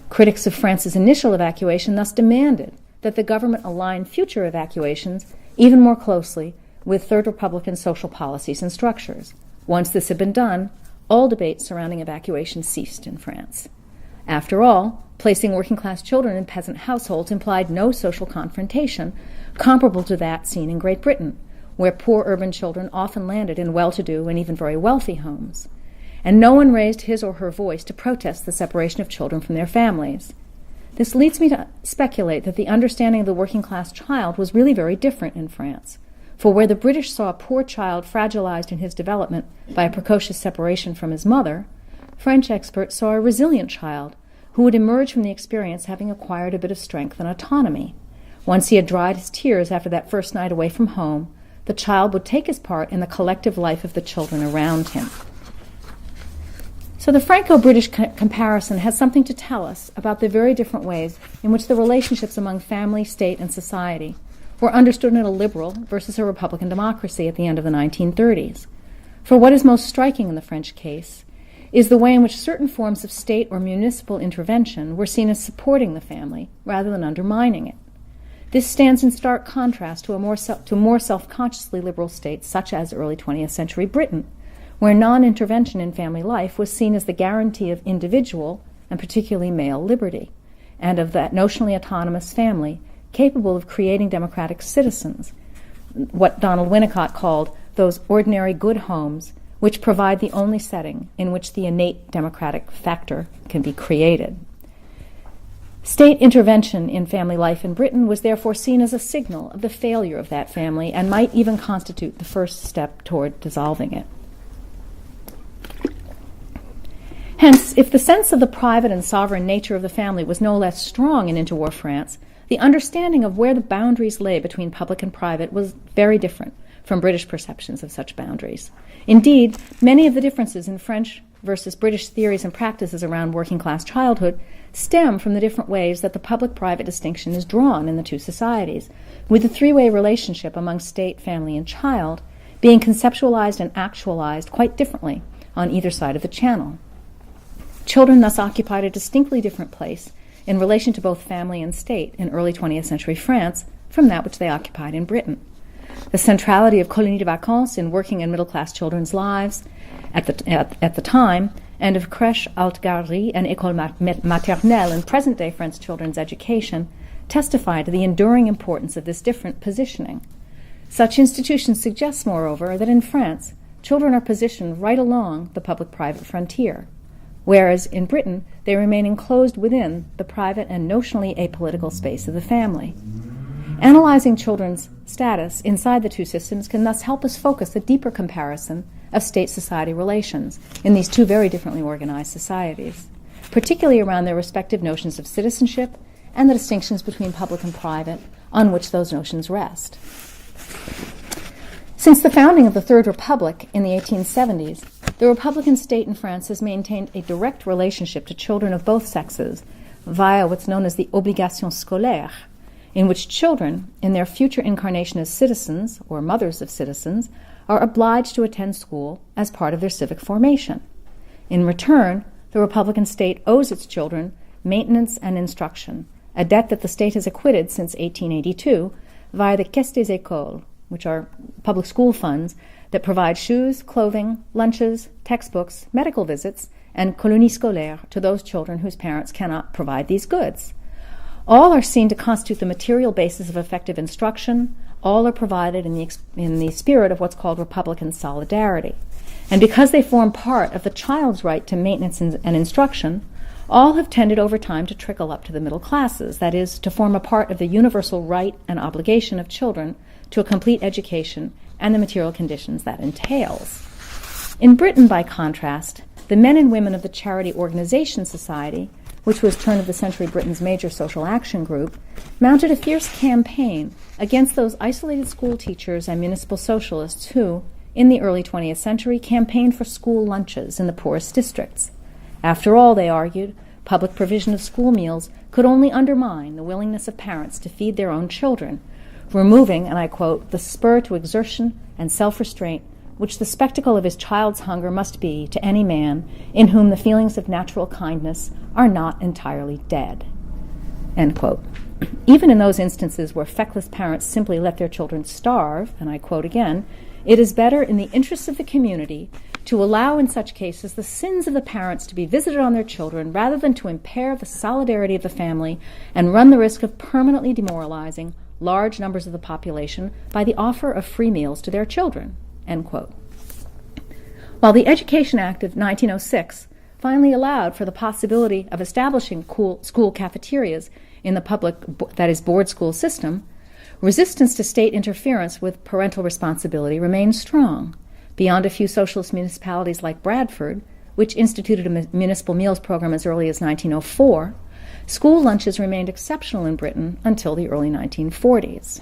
Critics of France's initial evacuation thus demanded that the government align future evacuations even more closely with Third Republican social policies and structures. Once this had been done, all debate surrounding evacuation ceased in France. After all, placing working-class children in peasant households implied no social confrontation comparable to that seen in Great Britain, where poor urban children often landed in well-to-do and even very wealthy homes. And no one raised his or her voice to protest the separation of children from their families. This leads me to speculate that the understanding of the working-class child was really very different in France. For where the British saw a poor child fragilized in his development by a precocious separation from his mother, French experts saw a resilient child who would emerge from the experience having acquired a bit of strength and autonomy. Once he had dried his tears after that first night away from home, the child would take his part in the collective life of the children around him. So the Franco-British comparison has something to tell us about the very different ways in which the relationships among family, state, and society were understood in a liberal versus a Republican democracy at the end of the 1930s. For what is most striking in the French case is the way in which certain forms of state or municipal intervention were seen as supporting the family rather than undermining it. This stands in stark contrast to more self-consciously liberal states such as early 20th century Britain, where non-intervention in family life was seen as the guarantee of individual, and particularly male, liberty, and of that notionally autonomous family capable of creating democratic citizens, what Donald Winnicott called those ordinary good homes which provide the only setting in which the innate democratic factor can be created. State intervention in family life in Britain was therefore seen as a signal of the failure of that family and might even constitute the first step toward dissolving it. Hence, if the sense of the private and sovereign nature of the family was no less strong in interwar France, the understanding of where the boundaries lay between public and private was very different from British perceptions of such boundaries. Indeed, many of the differences in French versus British theories and practices around working-class childhood stem from the different ways that the public-private distinction is drawn in the two societies, with the three-way relationship among state, family, and child being conceptualized and actualized quite differently on either side of the channel. Children thus occupied a distinctly different place in relation to both family and state in early 20th century France from that which they occupied in Britain. The centrality of colonies de vacances in working and middle-class children's lives at the time, and of crèche, haute garderie, and école maternelle in present-day French children's education, testify to the enduring importance of this different positioning. Such institutions suggest, moreover, that in France, children are positioned right along the public-private frontier, whereas in Britain they remain enclosed within the private and notionally apolitical space of the family. Analyzing children's status inside the two systems can thus help us focus a deeper comparison of state-society relations in these two very differently organized societies, particularly around their respective notions of citizenship and the distinctions between public and private on which those notions rest. Since the founding of the Third Republic in the 1870s, the Republican state in France has maintained a direct relationship to children of both sexes via what's known as the obligation scolaire, in which children, in their future incarnation as citizens or mothers of citizens, are obliged to attend school as part of their civic formation. In return, the Republican state owes its children maintenance and instruction, a debt that the state has acquitted since 1882 via the Caisse des Écoles, which are public school funds that provide shoes, clothing, lunches, textbooks, medical visits, and colonies scolaires to those children whose parents cannot provide these goods. All are seen to constitute the material basis of effective instruction. All are provided in the spirit of what's called Republican solidarity. And because they form part of the child's right to maintenance and instruction, all have tended over time to trickle up to the middle classes, that is, to form a part of the universal right and obligation of children to a complete education and the material conditions that entails. In Britain, by contrast, the men and women of the Charity Organization Society, which was turn-of-the-century Britain's major social action group, mounted a fierce campaign against those isolated school teachers and municipal socialists who, in the early 20th century, campaigned for school lunches in the poorest districts. After all, they argued, public provision of school meals could only undermine the willingness of parents to feed their own children, removing, and I quote, the spur to exertion and self-restraint which the spectacle of his child's hunger must be to any man in whom the feelings of natural kindness are not entirely dead. End quote. Even in those instances where feckless parents simply let their children starve, and I quote again, it is better in the interests of the community to allow in such cases the sins of the parents to be visited on their children rather than to impair the solidarity of the family and run the risk of permanently demoralizing large numbers of the population by the offer of free meals to their children. End quote. While the Education Act of 1906 finally allowed for the possibility of establishing school cafeterias in the public, that is, board school system, resistance to state interference with parental responsibility remained strong. Beyond a few socialist municipalities like Bradford, which instituted a municipal meals program as early as 1904, school lunches remained exceptional in Britain until the early 1940s.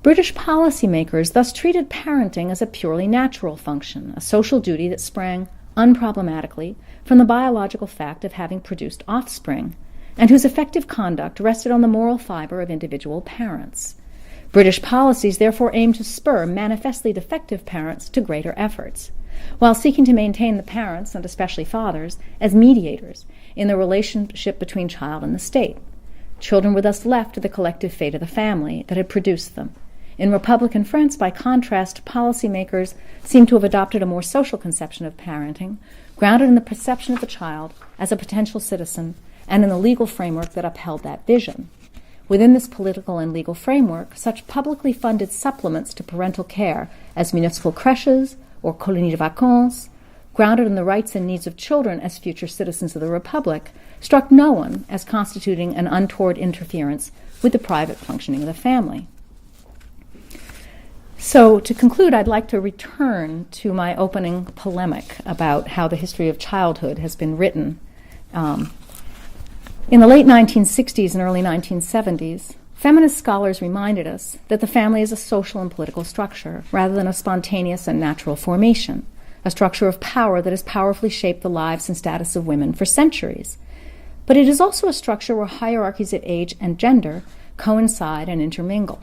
British policymakers thus treated parenting as a purely natural function, a social duty that sprang unproblematically from the biological fact of having produced offspring, and whose effective conduct rested on the moral fiber of individual parents. British policies therefore aimed to spur manifestly defective parents to greater efforts, while seeking to maintain the parents, and especially fathers, as mediators in the relationship between child and the state. Children were thus left to the collective fate of the family that had produced them. In Republican France, by contrast, policymakers seem to have adopted a more social conception of parenting, grounded in the perception of the child as a potential citizen and in the legal framework that upheld that vision. Within this political and legal framework, such publicly funded supplements to parental care as municipal creches or colonies de vacances, grounded in the rights and needs of children as future citizens of the Republic, struck no one as constituting an untoward interference with the private functioning of the family. So, to conclude, I'd like to return to my opening polemic about how the history of childhood has been written. In the late 1960s and early 1970s, feminist scholars reminded us that the family is a social and political structure rather than a spontaneous and natural formation, a structure of power that has powerfully shaped the lives and status of women for centuries. But it is also a structure where hierarchies of age and gender coincide and intermingle.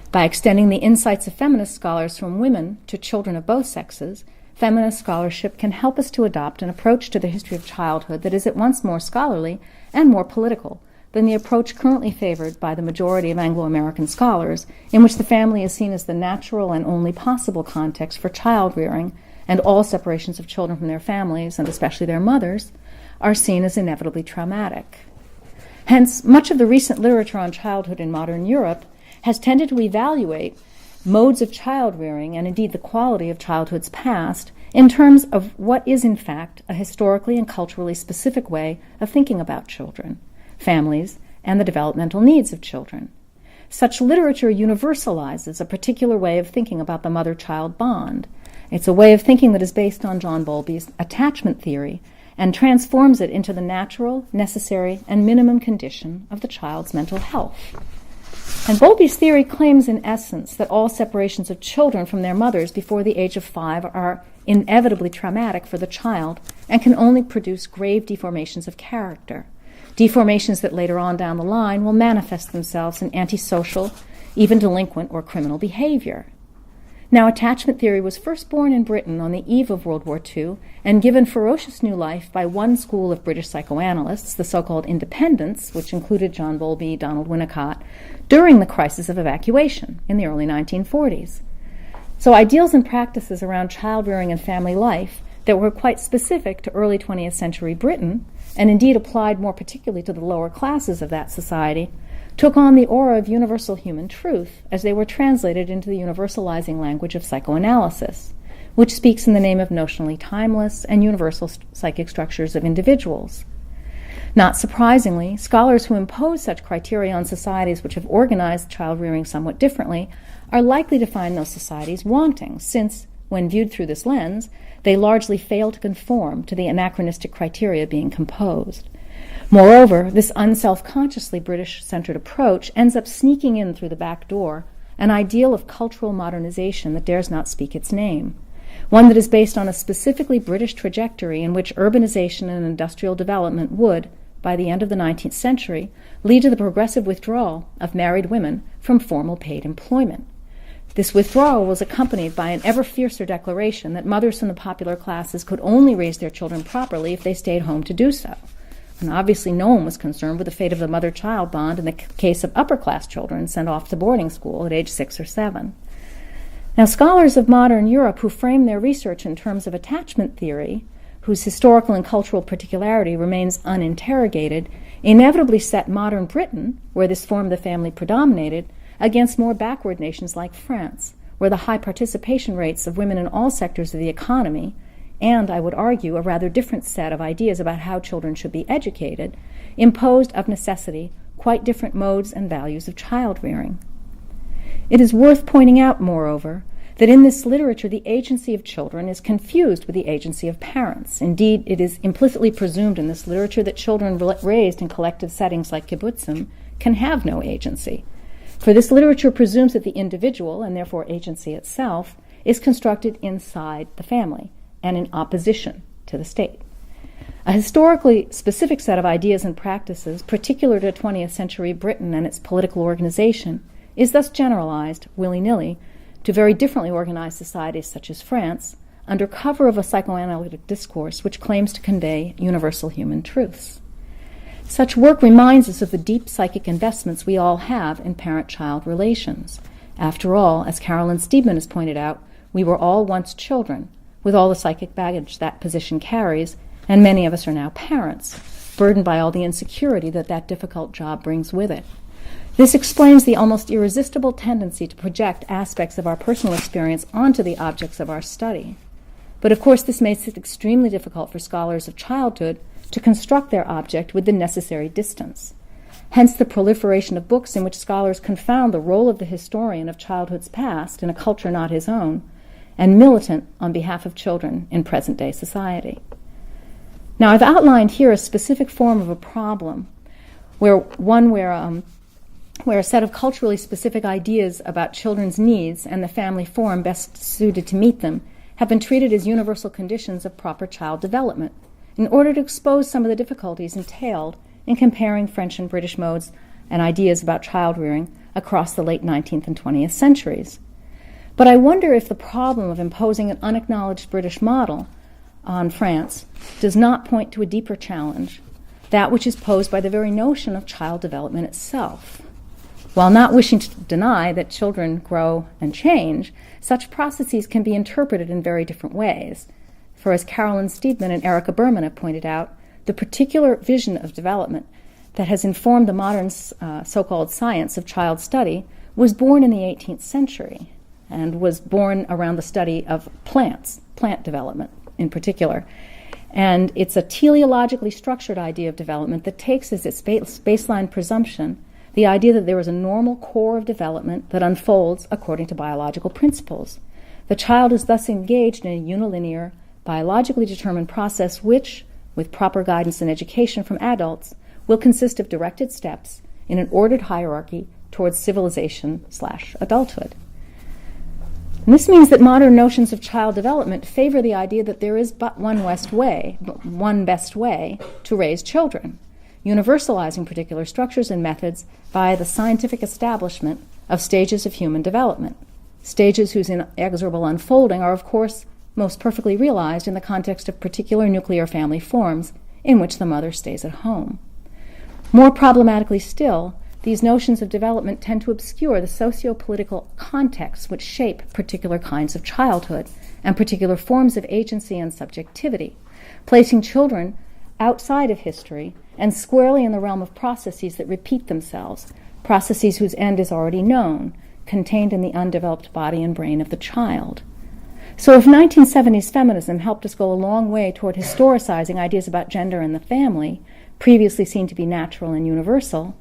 By extending the insights of feminist scholars from women to children of both sexes, feminist scholarship can help us to adopt an approach to the history of childhood that is at once more scholarly and more political than the approach currently favored by the majority of Anglo-American scholars, in which the family is seen as the natural and only possible context for child rearing, and all separations of children from their families, and especially their mothers, are seen as inevitably traumatic. Hence, much of the recent literature on childhood in modern Europe has tended to evaluate modes of child-rearing and indeed the quality of childhood's past in terms of what is in fact a historically and culturally specific way of thinking about children, families, and the developmental needs of children. Such literature universalizes a particular way of thinking about the mother-child bond. It's a way of thinking that is based on John Bowlby's attachment theory and transforms it into the natural, necessary, and minimum condition of the child's mental health. And Bowlby's theory claims in essence that all separations of children from their mothers before the age of 5 are inevitably traumatic for the child and can only produce grave deformations of character, deformations that later on down the line will manifest themselves in antisocial, even delinquent or criminal behavior. Now, attachment theory was first born in Britain on the eve of World War II and given ferocious new life by one school of British psychoanalysts, the so-called independents, which included John Bowlby, Donald Winnicott, during the crisis of evacuation in the early 1940s. So ideals and practices around child-rearing and family life that were quite specific to early 20th century Britain, and indeed applied more particularly to the lower classes of that society, took on the aura of universal human truth as they were translated into the universalizing language of psychoanalysis, which speaks in the name of notionally timeless and universal psychic structures of individuals. Not surprisingly, scholars who impose such criteria on societies which have organized child-rearing somewhat differently are likely to find those societies wanting, since, when viewed through this lens, they largely fail to conform to the anachronistic criteria being composed. Moreover, this unself-consciously British-centered approach ends up sneaking in through the back door an ideal of cultural modernization that dares not speak its name, one that is based on a specifically British trajectory in which urbanization and industrial development would, by the end of the 19th century, lead to the progressive withdrawal of married women from formal paid employment. This withdrawal was accompanied by an ever fiercer declaration that mothers from the popular classes could only raise their children properly if they stayed home to do so. And obviously no one was concerned with the fate of the mother-child bond in the case of upper-class children sent off to boarding school at age 6 or 7. Now, scholars of modern Europe who frame their research in terms of attachment theory, whose historical and cultural particularity remains uninterrogated, inevitably set modern Britain, where this form of the family predominated, against more backward nations like France, where the high participation rates of women in all sectors of the economy, and, I would argue, a rather different set of ideas about how children should be educated, imposed of necessity quite different modes and values of child-rearing. It is worth pointing out, moreover, that in this literature the agency of children is confused with the agency of parents. Indeed, it is implicitly presumed in this literature that children raised in collective settings like kibbutzim can have no agency. For this literature presumes that the individual, and therefore agency itself, is constructed inside the family and in opposition to the state. A historically specific set of ideas and practices, particular to 20th century Britain and its political organization, is thus generalized, willy-nilly, to very differently organized societies such as France, under cover of a psychoanalytic discourse which claims to convey universal human truths. Such work reminds us of the deep psychic investments we all have in parent-child relations. After all, as Carolyn Steedman has pointed out, we were all once children, with all the psychic baggage that position carries, and many of us are now parents, burdened by all the insecurity that that difficult job brings with it. This explains the almost irresistible tendency to project aspects of our personal experience onto the objects of our study. But of course this makes it extremely difficult for scholars of childhood to construct their object with the necessary distance. Hence the proliferation of books in which scholars confound the role of the historian of childhood's past in a culture not his own, and militant on behalf of children in present-day society. Now, I've outlined here a specific form of a problem, where a set of culturally specific ideas about children's needs and the family form best suited to meet them have been treated as universal conditions of proper child development, in order to expose some of the difficulties entailed in comparing French and British modes and ideas about child-rearing across the late 19th and 20th centuries. But I wonder if the problem of imposing an unacknowledged British model on France does not point to a deeper challenge, that which is posed by the very notion of child development itself. While not wishing to deny that children grow and change, such processes can be interpreted in very different ways. For as Carolyn Steedman and Erica Berman have pointed out, the particular vision of development that has informed the modern so-called science of child study was born in the 18th century and was born around the study of plants, plant development in particular. And it's a teleologically structured idea of development that takes as its baseline presumption the idea that there is a normal core of development that unfolds according to biological principles. The child is thus engaged in a unilinear, biologically determined process which, with proper guidance and education from adults, will consist of directed steps in an ordered hierarchy towards civilization/adulthood. And this means that modern notions of child development favor the idea that there is but one best way to raise children, universalizing particular structures and methods via the scientific establishment of stages of human development, stages whose inexorable unfolding are, of course, most perfectly realized in the context of particular nuclear family forms in which the mother stays at home. More problematically still, these notions of development tend to obscure the socio-political contexts which shape particular kinds of childhood and particular forms of agency and subjectivity, placing children outside of history and squarely in the realm of processes that repeat themselves, processes whose end is already known, contained in the undeveloped body and brain of the child. So if 1970s feminism helped us go a long way toward historicizing ideas about gender and the family, previously seen to be natural and universal,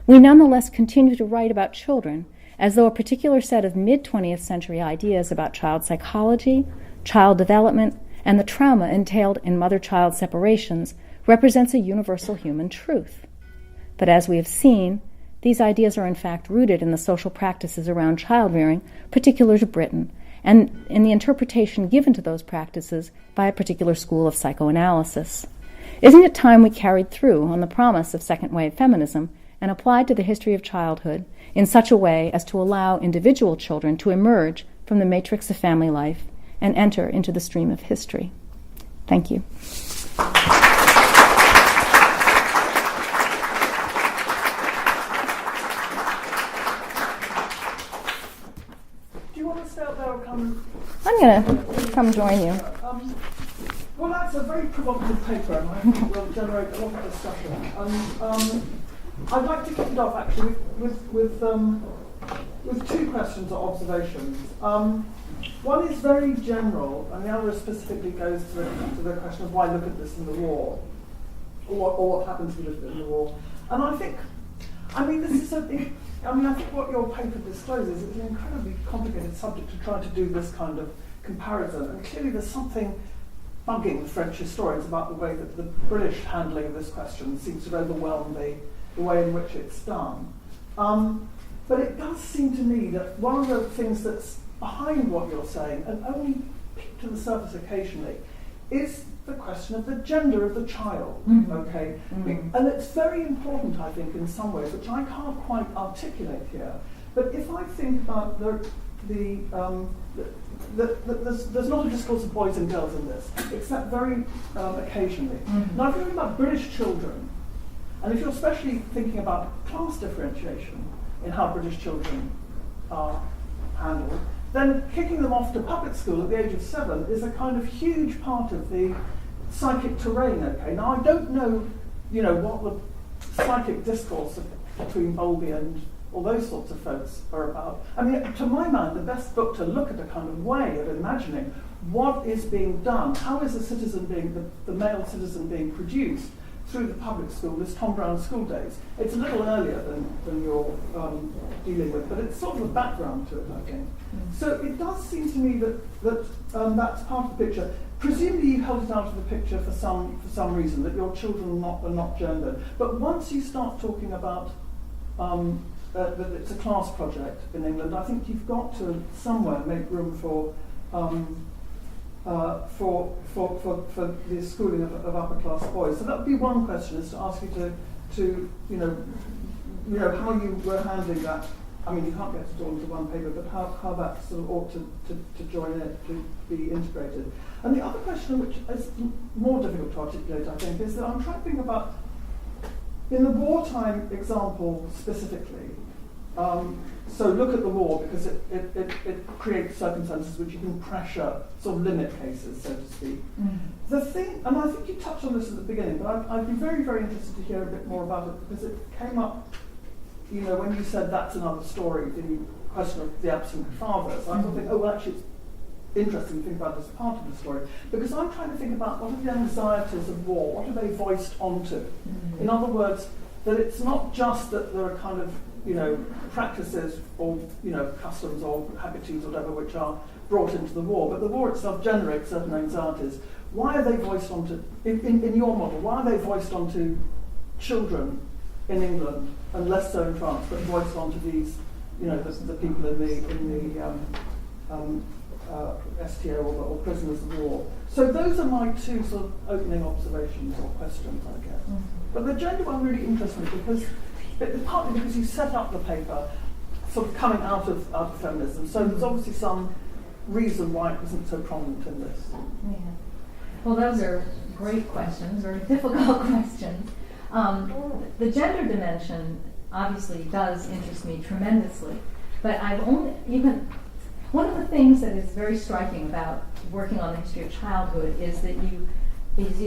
we nonetheless continue to write about children as though a particular set of mid-20th century ideas about child psychology, child development, and the trauma entailed in mother-child separations represents a universal human truth. But as we have seen, these ideas are in fact rooted in the social practices around child-rearing particular to Britain, and in the interpretation given to those practices by a particular school of psychoanalysis. Isn't it time we carried through on the promise of second-wave feminism and applied to the history of childhood in such a way as to allow individual children to emerge from the matrix of family life and enter into the stream of history? Thank you. Do you want to stay up there or come? I'm going to come join you. Well, that's a very provocative paper, and I think will generate a lot of discussion. I'd like to kick it off actually with two questions or observations. One is very general, and the other specifically goes to the question of why look at this in the war, or what happens if you look at it in the war. And I think what your paper discloses is an incredibly complicated subject to try to do this kind of comparison. And clearly there's something bugging the French historians about the way that the British handling of this question seems to overwhelm the way in which it's done. But it does seem to me that one of the things that's behind what you're saying, and only peek to the surface occasionally, is the question of the gender of the child. Okay, and it's very important, I think, in some ways, which I can't quite articulate here. But if I think about there's not a discourse of boys and girls in this, except very occasionally. Now, if you're thinking about British children, and if you're especially thinking about class differentiation in how British children are handled, then kicking them off to public school at the age of 7 is a kind of huge part of the psychic terrain. Okay, now I don't know, what the psychic discourse between Bowlby and all those sorts of folks are about. I mean, to my mind, the best book to look at a kind of way of imagining what is being done, how is the male citizen being produced through the public school, is Tom Brown's School Days. It's a little earlier than you're dealing with, but it's sort of a background to it, I think. So it does seem to me that that's part of the picture. Presumably you held it out of the picture for some reason, that your children are not gendered. But once you start talking about that it's a class project in England, I think you've got to somewhere make room for the schooling of upper class boys. So that would be one question, is to ask you to how you were handling that. I mean, you can't get it all into one paper, but how that sort of ought to join it, to be integrated. And the other question, which is more difficult to articulate, I think, is that I'm trying to think about, in the wartime example specifically, So look at the war, because it creates circumstances which you can pressure, sort of limit cases, so to speak. The thing, and I think you touched on this at the beginning, but I'd be very, very interested to hear a bit more about it, because it came up, you know, when you said that's another story, the question of the absent fathers. I thought, oh, well, actually, it's interesting to think about this part of the story, because I'm trying to think about what are the anxieties of war, what are they voiced onto? In other words, that it's not just that there are kind of, you know, practices or, you know, customs or habitudes or whatever which are brought into the war, but the war itself generates certain anxieties. Why are they voiced onto, in your model, why are they voiced onto children in England and less so in France, but voiced onto these, you know, the people in the STO or prisoners of war? So those are my two sort of opening observations or questions, I guess. But the gender one really interests me because, partly because you set up the paper sort of coming out of feminism, so there's obviously some reason why it wasn't so prominent in this. Yeah. Well, those are great questions, very difficult questions. The gender dimension obviously does interest me tremendously, but one of the things that is very striking about working on the history of childhood is that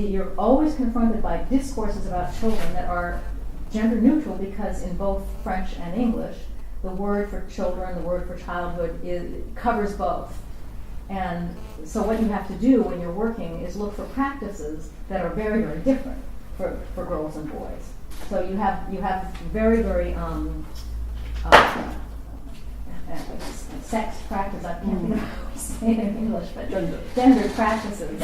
you're always confronted by discourses about children that are gender neutral, because in both French and English, the word for children, the word for childhood, covers both. And so what you have to do when you're working is look for practices that are very, very different for girls and boys. So you have very, very sex practice, I can't think of how to say it in English, but gender practices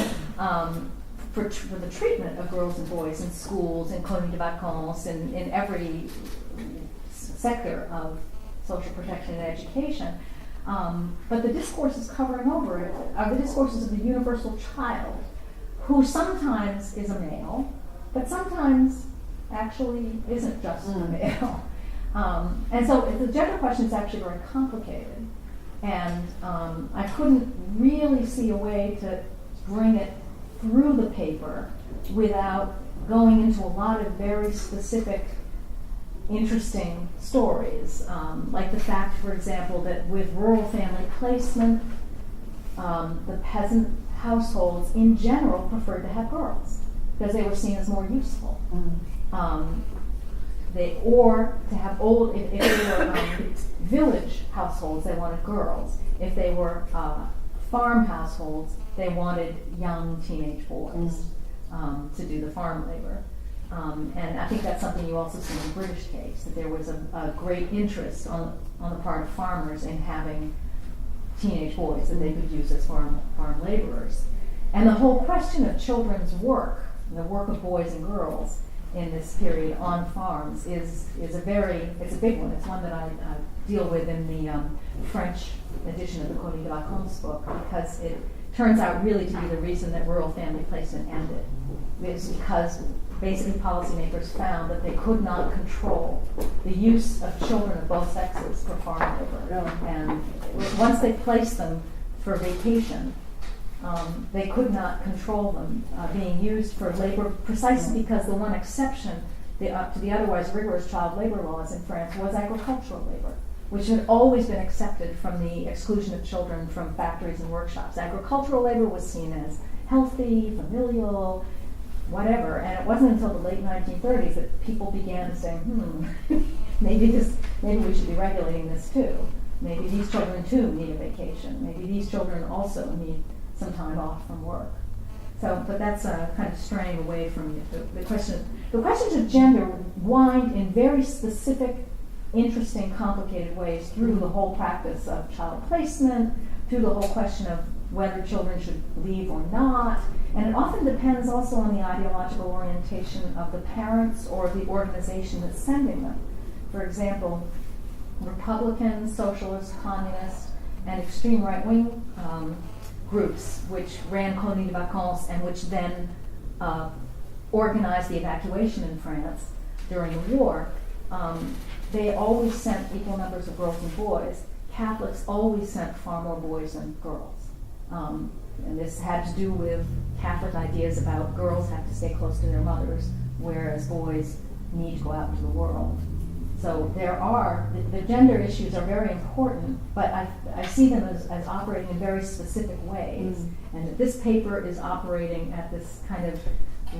for the treatment of girls and boys in schools, in colonies de vacances, in every sector of social protection and education. But the discourses covering over it are the discourses of the universal child, who sometimes is a male, but sometimes actually isn't just a male. And so the gender question is actually very complicated. And I couldn't really see a way to bring it through the paper without going into a lot of very specific, interesting stories. Like the fact, for example, that with rural family placement, the peasant households in general preferred to have girls because they were seen as more useful. Or to have if they were village households, they wanted girls. If they were farm households, they wanted young teenage boys to do the farm labor. And I think that's something you also see in the British case, that there was a great interest on the part of farmers in having teenage boys that they could use as farm laborers. And the whole question of children's work, the work of boys and girls in this period on farms it's a big one. It's one that I deal with in the French edition of the Colonies de Vacances book, because it turns out really to be the reason that rural family placement ended. It was because basically policymakers found that they could not control the use of children of both sexes for farm labor. And once they placed them for vacation, they could not control them being used for labor, precisely because the one exception to the otherwise rigorous child labor laws in France was agricultural labor, which had always been accepted from the exclusion of children from factories and workshops. Agricultural labor was seen as healthy, familial, whatever, and it wasn't until the late 1930s that people began saying, maybe we should be regulating this too. Maybe these children too need a vacation. Maybe these children also need some time off from work. So, but that's kind of straying away from the question. The questions of gender wind in very specific, interesting, complicated ways through the whole practice of child placement, through the whole question of whether children should leave or not. And it often depends also on the ideological orientation of the parents or the organization that's sending them. For example, Republican, socialist, communist, and extreme right-wing groups which ran colonies de vacances and which then organized the evacuation in France during the war, they always sent equal numbers of girls and boys. Catholics always sent far more boys than girls. And this had to do with Catholic ideas about girls have to stay close to their mothers, whereas boys need to go out into the world. So the gender issues are very important, but I see them as operating in very specific ways. And that this paper is operating at this kind of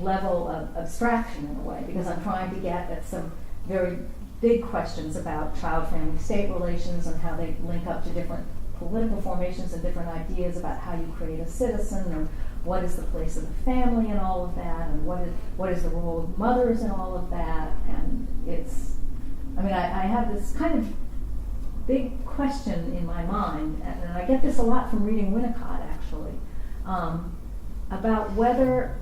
level of abstraction in a way, because I'm trying to get at some very big questions about child-family-state relations and how they link up to different political formations and different ideas about how you create a citizen, or what is the place of the family in all of that, and what is the role of mothers in all of that. And I have this kind of big question in my mind, and I get this a lot from reading Winnicott, actually, about whether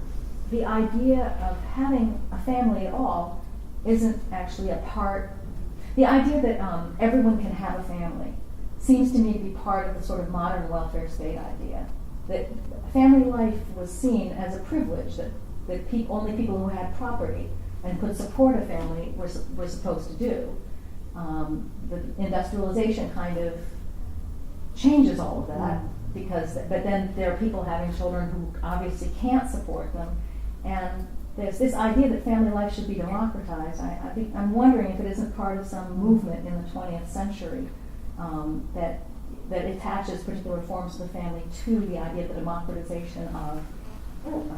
the idea of having a family at all isn't actually the idea that everyone can have a family seems to me to be part of the sort of modern welfare state idea. That family life was seen as a privilege, that only people who had property and could support a family were supposed to do. The industrialization kind of changes all of that, but then there are people having children who obviously can't support them, and there's this idea that family life should be democratized. I'm wondering if it isn't part of some movement in the 20th century that attaches particular forms of the family to the idea of the democratization of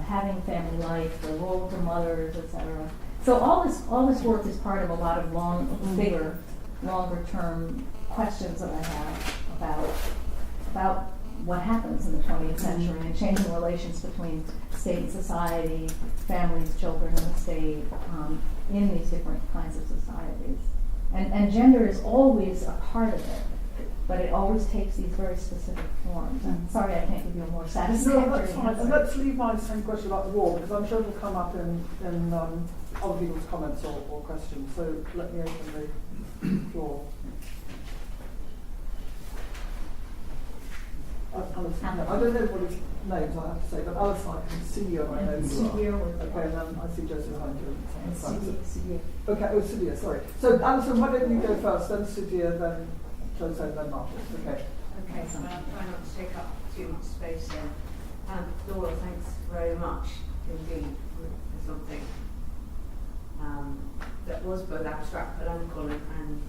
having family life, the role of the mothers, etc. So all this work is part of a lot of bigger, longer-term questions that I have about what happens in the 20th century and changing relations between state and society, families, children, and the state in these different kinds of societies. And gender is always a part of it, but it always takes these very specific forms. I'm sorry I can't give you a more satisfactory No, that's fine. answer. And let's leave my same question about the war, because I'm sure it will come up in other people's comments or questions. So let me open the floor. Alice, I don't know what his names I have to say, but Alice, I can see you and I know you are. Okay, and then I see Joseph behind you. And Sylvia. Okay, Sylvia, sorry. So Alison, why don't you go first, then Sylvia, then Joseph, then Marcus. Okay. Okay, so I'll try not to take up too much space here. Laura, thanks very much indeed for something that was both abstract, polemical, and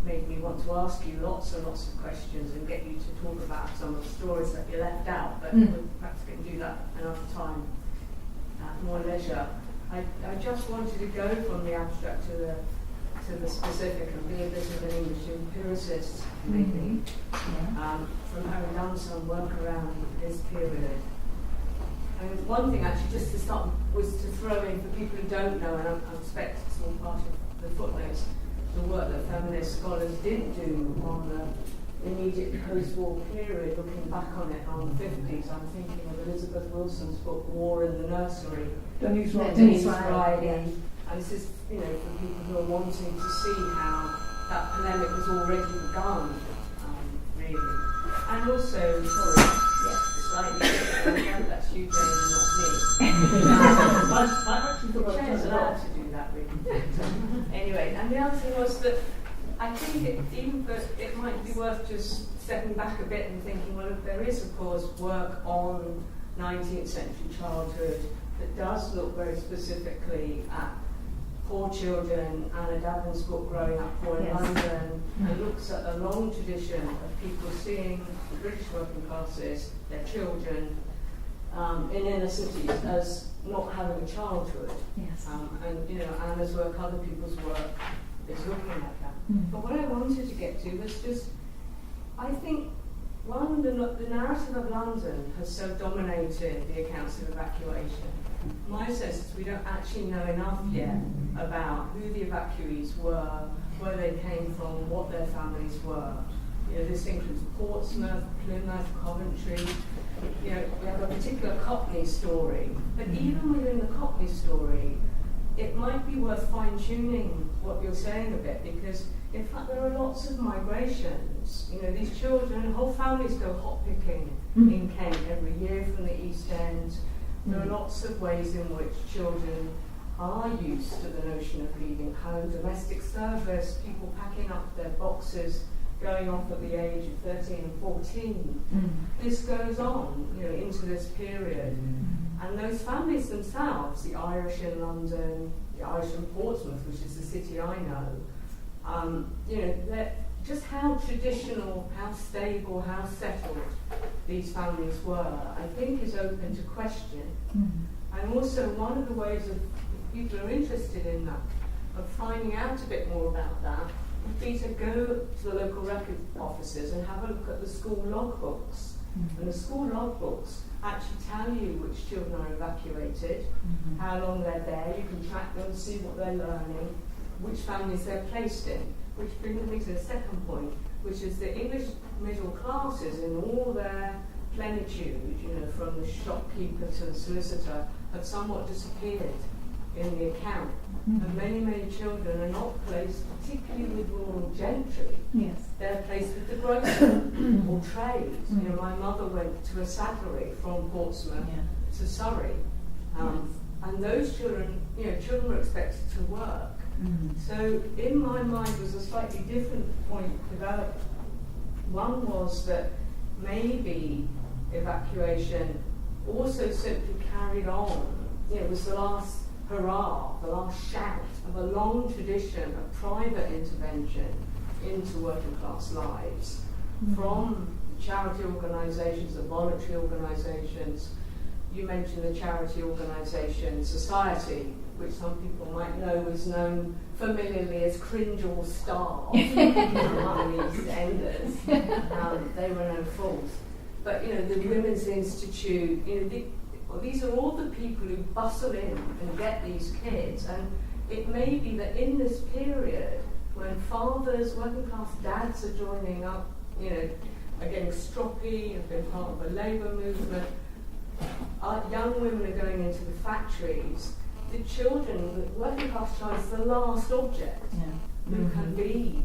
made me want to ask you lots and lots of questions and get you to talk about some of the stories that you left out, but we'll perhaps can do that another time at more leisure. I just wanted to go from the abstract to the specific and be a bit of an English empiricist, maybe, from having done some work around this period. And one thing actually, just to start, was to throw in for people who don't know, and I expect it's all part of the footnotes, the work that feminist scholars did do on the immediate post-war period, looking back on it on the 50s. I'm thinking of Elizabeth Wilson's book, War in the Nursery. Denise Riley. And this is, for people who are wanting to see how that polemic has already begun, really. And also, slightly, that's you, Jane, and not me. I actually thought I Chair's allowed to do that, really. Anyway, and the other thing was that I think it might be worth just stepping back a bit and thinking, well, if there is, of course, work on 19th century childhood that does look very specifically at poor children, Anna Daven's book, Growing Up Poor in London, and looks at a long tradition of people seeing the British working classes, their children, in inner cities as not having a childhood. Yes. And Anna's work, other people's work is looking at that. But what I wanted to get to was just, I think, one, the narrative of London has so dominated the accounts of evacuation. My sense is we don't actually know enough yet about who the evacuees were, where they came from, what their families were. This includes Portsmouth, Plymouth, Coventry. We have a particular Cockney story, but even within the Cockney story, it might be worth fine-tuning what you're saying a bit, because in fact there are lots of migrations. These children, whole families go hop-picking in Kent every year from the East End. There are lots of ways in which children are used to the notion of leaving home, domestic service, people packing up their boxes, going off at the age of 13 and 14. This goes on, into this period. And those families themselves, the Irish in London, Irish from Portsmouth, which is the city I know, just how traditional, how stable, how settled these families were, I think is open to question. Mm-hmm. And also one of the ways of, if people are interested in that, of finding out a bit more about that, would be to go to the local record offices and have a look at the school logbooks. Mm-hmm. And the school logbooks actually tell you which children are evacuated, Mm-hmm. how long they're there, you can track them, see what they're learning, which families they're placed in. Which brings me to the second point, which is the English middle classes in all their plenitude, from the shopkeeper to the solicitor, have somewhat disappeared in the account. Mm-hmm. And many, many children are not placed, particularly with rural gentry. Yes. They're placed with the grocer or trade. Mm-hmm. My mother went to a saddlery from Portsmouth Yeah. to Surrey. And those children, children were expected to work. Mm-hmm. So in my mind was a slightly different point developed. One was that maybe evacuation also simply carried on. It was the last hurrah, the last shout of a long tradition of private intervention into working class lives from charity organisations, the voluntary organisations. You mentioned the charity organisation Society, which some people might know is known familiarly as Cringe or Starve among the East Enders. They were no fools. But the Women's Institute, these are all the people who bustle in and get these kids. And it may be that in this period, when fathers, working class dads are joining up, are getting stroppy, have been part of a labour movement, young women are going into the factories. The children, the working class child is the last object who can be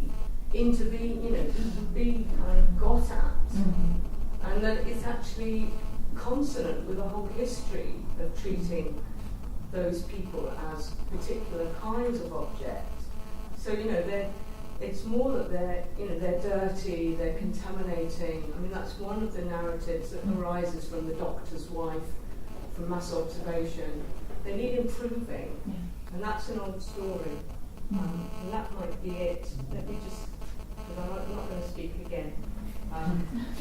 intervened, who can be kind of got at. Mm-hmm. And that it's actually consonant with a whole history of treating those people as particular kinds of objects. So, it's more that they're dirty, they're contaminating. I mean, that's one of the narratives that arises from the doctor's wife, from mass observation. They need improving, and that's an old story. And that might be it. Let me just, because I'm not going to speak again.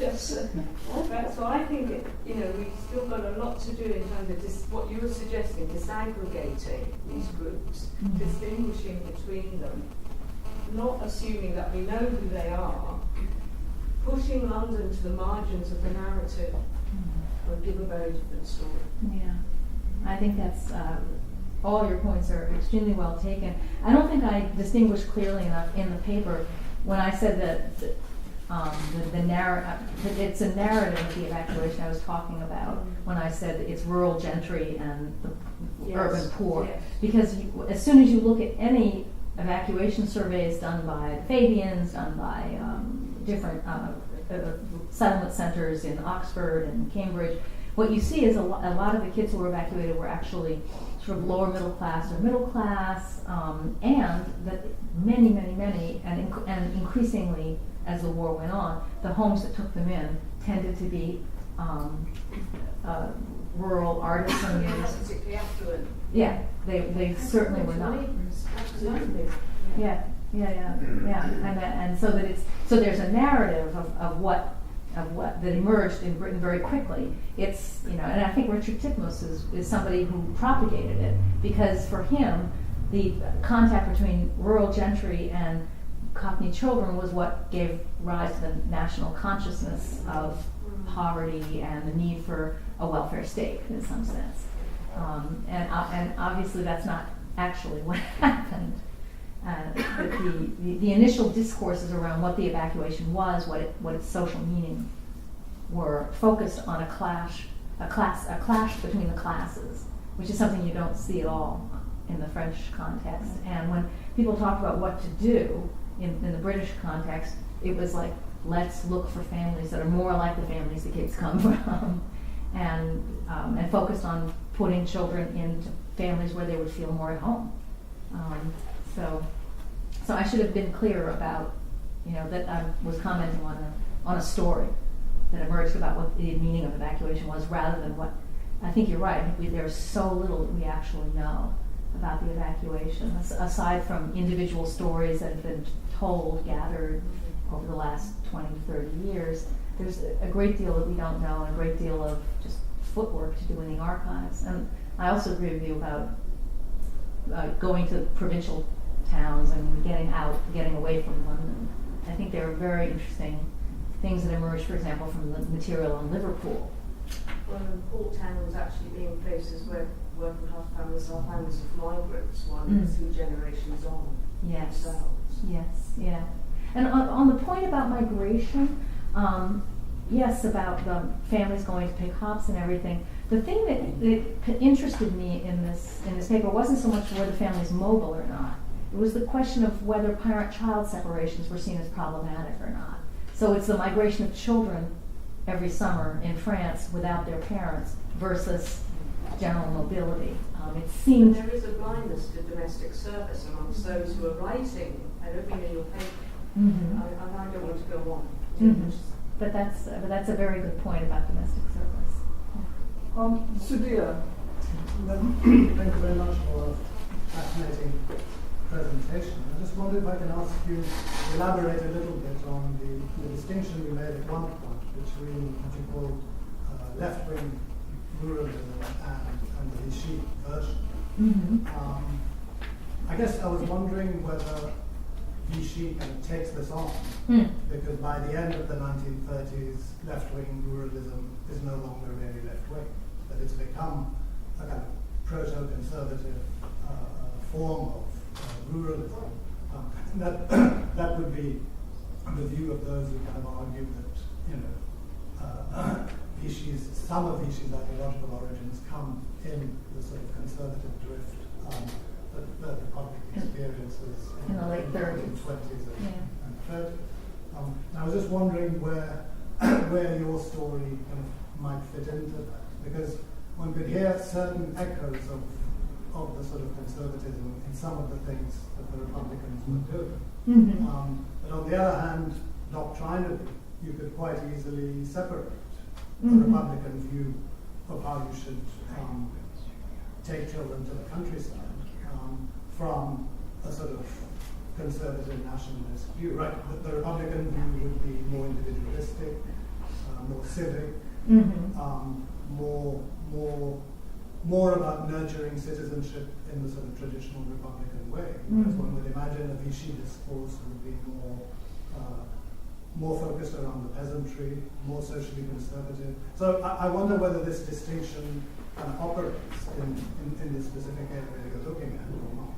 So I think we've still got a lot to do in terms of what you were suggesting, disaggregating these groups, distinguishing between them, not assuming that we know who they are, pushing London to the margins of the narrative will give a very different story. Yeah, I think that's all your points are extremely well taken. I don't think I distinguished clearly enough in the paper when I said that it's a narrative of the evacuation I was talking about when I said that it's rural gentry and the urban poor. Yes. Because as soon as you look at any evacuation surveys done by the Fabians, done by different settlement centers in Oxford and Cambridge, what you see is a lot of the kids who were evacuated were actually sort of lower middle class or middle class, and that many, and increasingly as the war went on, the homes that took them in tended to be rural artisans. Not particularly affluent. Yeah, they certainly were not. Absolutely. Yeah, and so there's a narrative of what that emerged in Britain very quickly. It's and I think Richard Titmuss is somebody who propagated it, because for him the contact between rural gentry and Cockney children was what gave rise to the national consciousness of poverty and the need for a welfare state in some sense. And obviously that's not actually what happened. The initial discourses around what the evacuation was, what its social meaning were, focused on a clash between the classes, which is something you don't see at all in the French context. And when people talk about what to do in the British context, it was like, let's look for families that are more like the families the kids come from, and focused on putting children into families where they would feel more at home. So I should have been clearer about, that I was commenting on a story that emerged about what the meaning of evacuation was, rather than what, I think you're right, there's so little that we actually know about the evacuation, aside from individual stories that have been told, gathered over the last 20, 30 years. There's a great deal that we don't know, and a great deal of just footwork to do in the archives. And I also agree with you about going to provincial towns and getting away from London. I think there are very interesting things that emerge, for example, from the material on Liverpool. Well, and port towns actually being places where working class families are families of migrants, one 2 generations on themselves. Yes, yeah. And on the point about migration, yes, about families going to pick hops and everything. The thing that interested me in this paper wasn't so much whether families mobile or not. It was the question of whether parent-child separations were seen as problematic or not. So it's the migration of children every summer in France without their parents versus general mobility. It seems there is a blindness to domestic service amongst those who are writing. I don't mean in your paper. Mm-hmm. I don't want to go on. Mm-hmm. But that's a very good point about domestic service. Sudhir. Thank you very much for a fascinating presentation. I just wondered if I can ask you to elaborate a little bit on the distinction you made at one point between what you called left-wing ruralism and the Vichy version. Mm-hmm. I guess I was wondering whether Vichy kind of takes this on, because by the end of the 1930s, left-wing ruralism is no longer really left-wing, that it's become a kind of proto-conservative form of ruralism. That would be the view of those who kind of argue that, some of Vichy's ideological origins come in the sort of conservative drift that the public experiences in the late 30s, 20s and 30s. And I was just wondering where your story kind of might fit into that, because one could hear certain echoes of the sort of conservatism in some of the things that the Republicans were doing. Mm-hmm. But on the other hand, doctrinally, you could quite easily separate the Republican view of how you should take children to the countryside from a sort of conservative nationalist view. Right, the Republican view would be more individualistic, more civic, more about nurturing citizenship in the sort of traditional Republican way. Whereas one would imagine a Vichy discourse would be more focused around the peasantry, more socially conservative. So I wonder whether this distinction operates in this specific area you're looking at or not.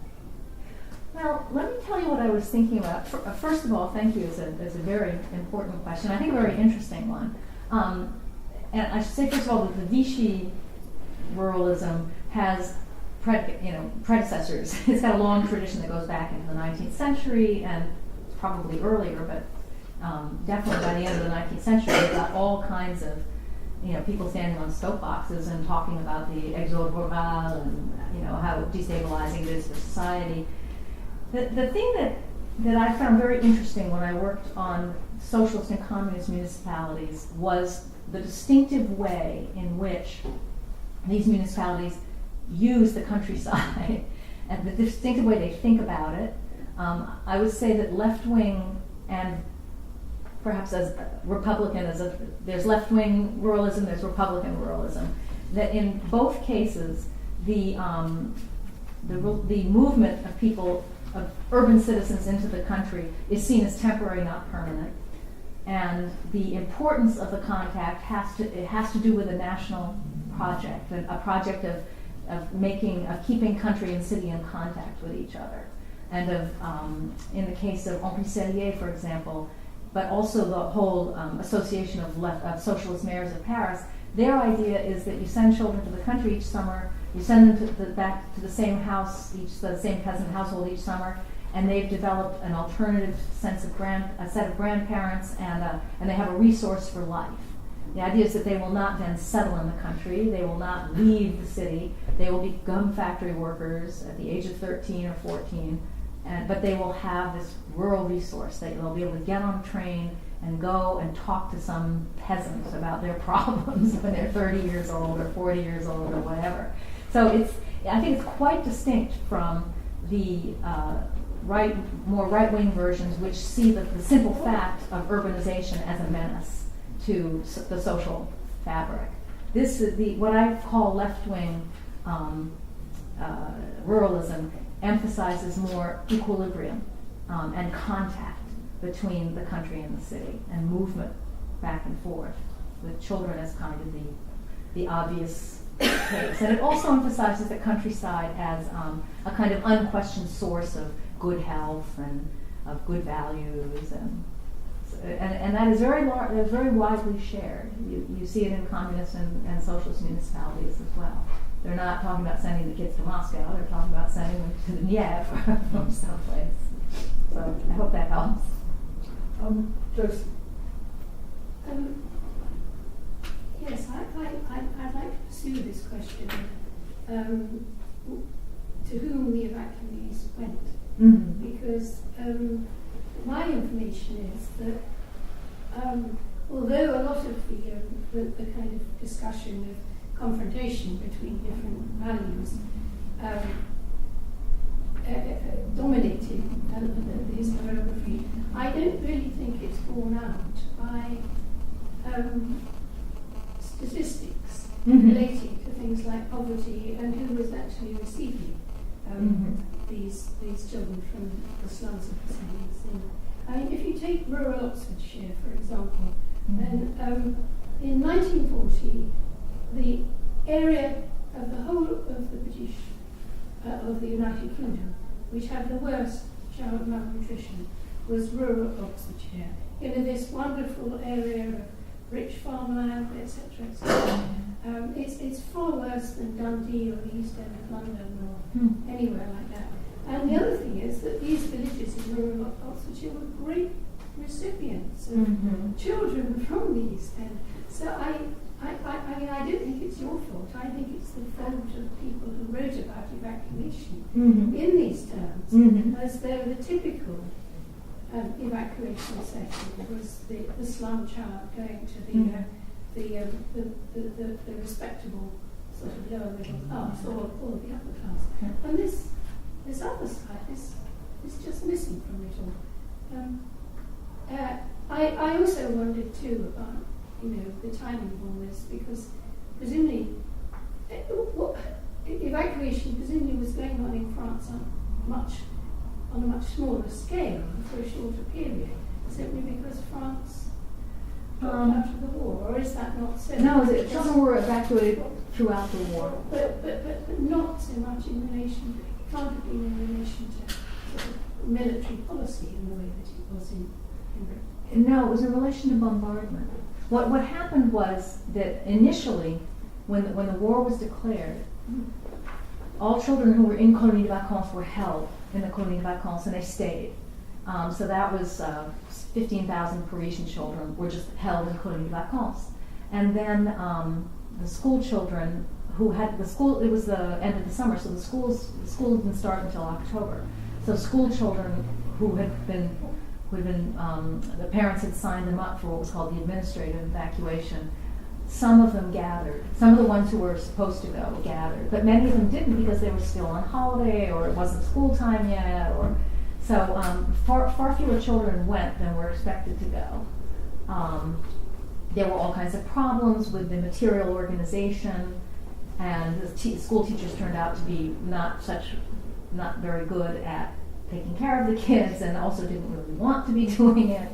Well, let me tell you what I was thinking about. First of all, thank you. It's a very important question. I think a very interesting one. And I should say, first of all, that the Vichy ruralism has predecessors. It's got a long tradition that goes back into the 19th century and probably earlier, but definitely by the end of the 19th century, we've got all kinds of people standing on soapboxes and talking about the exode rural and how destabilizing it is for society. The thing that I found very interesting when I worked on socialist and communist municipalities was the distinctive way in which these municipalities use the countryside and the distinctive way they think about it. I would say that left-wing and perhaps as Republican, there's left-wing ruralism, there's Republican ruralism, that in both cases the movement of people, of urban citizens into the country is seen as temporary, not permanent. And the importance of the contact has to do with a national project, a project of keeping country and city in contact with each other. And in the case of Henri Sellier, for example, but also the whole association of socialist mayors of Paris, their idea is that you send children to the country each summer, you send them back to the same house, the same peasant household each summer, and they've developed an alternative set of grandparents, and they have a resource for life. The idea is that they will not then settle in the country, they will not leave the city, they will become factory workers at the age of 13 or 14, but they will have this rural resource that they'll be able to get on a train and go and talk to some peasants about their problems when they're 30 years old or 40 years old or whatever. So I think it's quite distinct from the more right-wing versions, which see the simple fact of urbanization as a menace to the social fabric. This is what I call left-wing ruralism emphasizes more equilibrium and contact between the country and the city, and movement back and forth, with children as kind of the obvious case. And it also emphasizes the countryside as a kind of unquestioned source of good health and of good values, and that is very widely shared. You see it in communist and socialist municipalities as well. They're not talking about sending the kids to Moscow, they're talking about sending them to the Niev from someplace. So I hope that helps. Josie. Yes, I'd like to pursue this question. To whom the evacuees went. Mm-hmm. Because my information is that although a lot of the kind of discussion of confrontation between different values dominated the historiography, I don't really think it's borne out by statistics relating to things like poverty and who was actually receiving these children from the slums of the cities. I mean, if you take rural Oxfordshire, for example, then in 1940, the area of the whole of the British, of the United Kingdom, which had the worst child malnutrition, was rural Oxfordshire. You know, this wonderful area of rich farmland, etc., etc. It's far worse than Dundee or the East End of London or anywhere like that. And the other thing is that these villages in rural Oxfordshire were great recipients of children from the East End. So I mean, I don't think it's your fault. I think it's the fault of people who wrote about evacuation in these terms, as though the typical evacuation setting was the slum child going to the respectable sort of lower middle class or the upper class. And this other side is just missing from it all. I also wondered too about the timing of all this, because presumably evacuation presumably was going on in France on a much smaller scale for a shorter period, simply because France got out of the war, or is that not so? No, children were evacuated throughout the war. But not so much in relation, it can't have been in relation to sort of military policy in the way that it was in Britain. No, it was in relation to bombardment. What happened was that initially, when the war was declared, all children who were in colonies de vacances were held in the colonies de vacances, and they stayed. So that was 15,000 Parisian children were just held in colonies de vacances. And then the school children who had the school, it was the end of the summer, so the school didn't start until October. So school children who had been the parents had signed them up for what was called the administrative evacuation. Some of them gathered. Some of the ones who were supposed to go gathered, but many of them didn't because they were still on holiday or it wasn't school time yet. So far fewer children went than were expected to go. There were all kinds of problems with the material organization, and the school teachers turned out to be not very good at taking care of the kids, and also didn't really want to be doing it.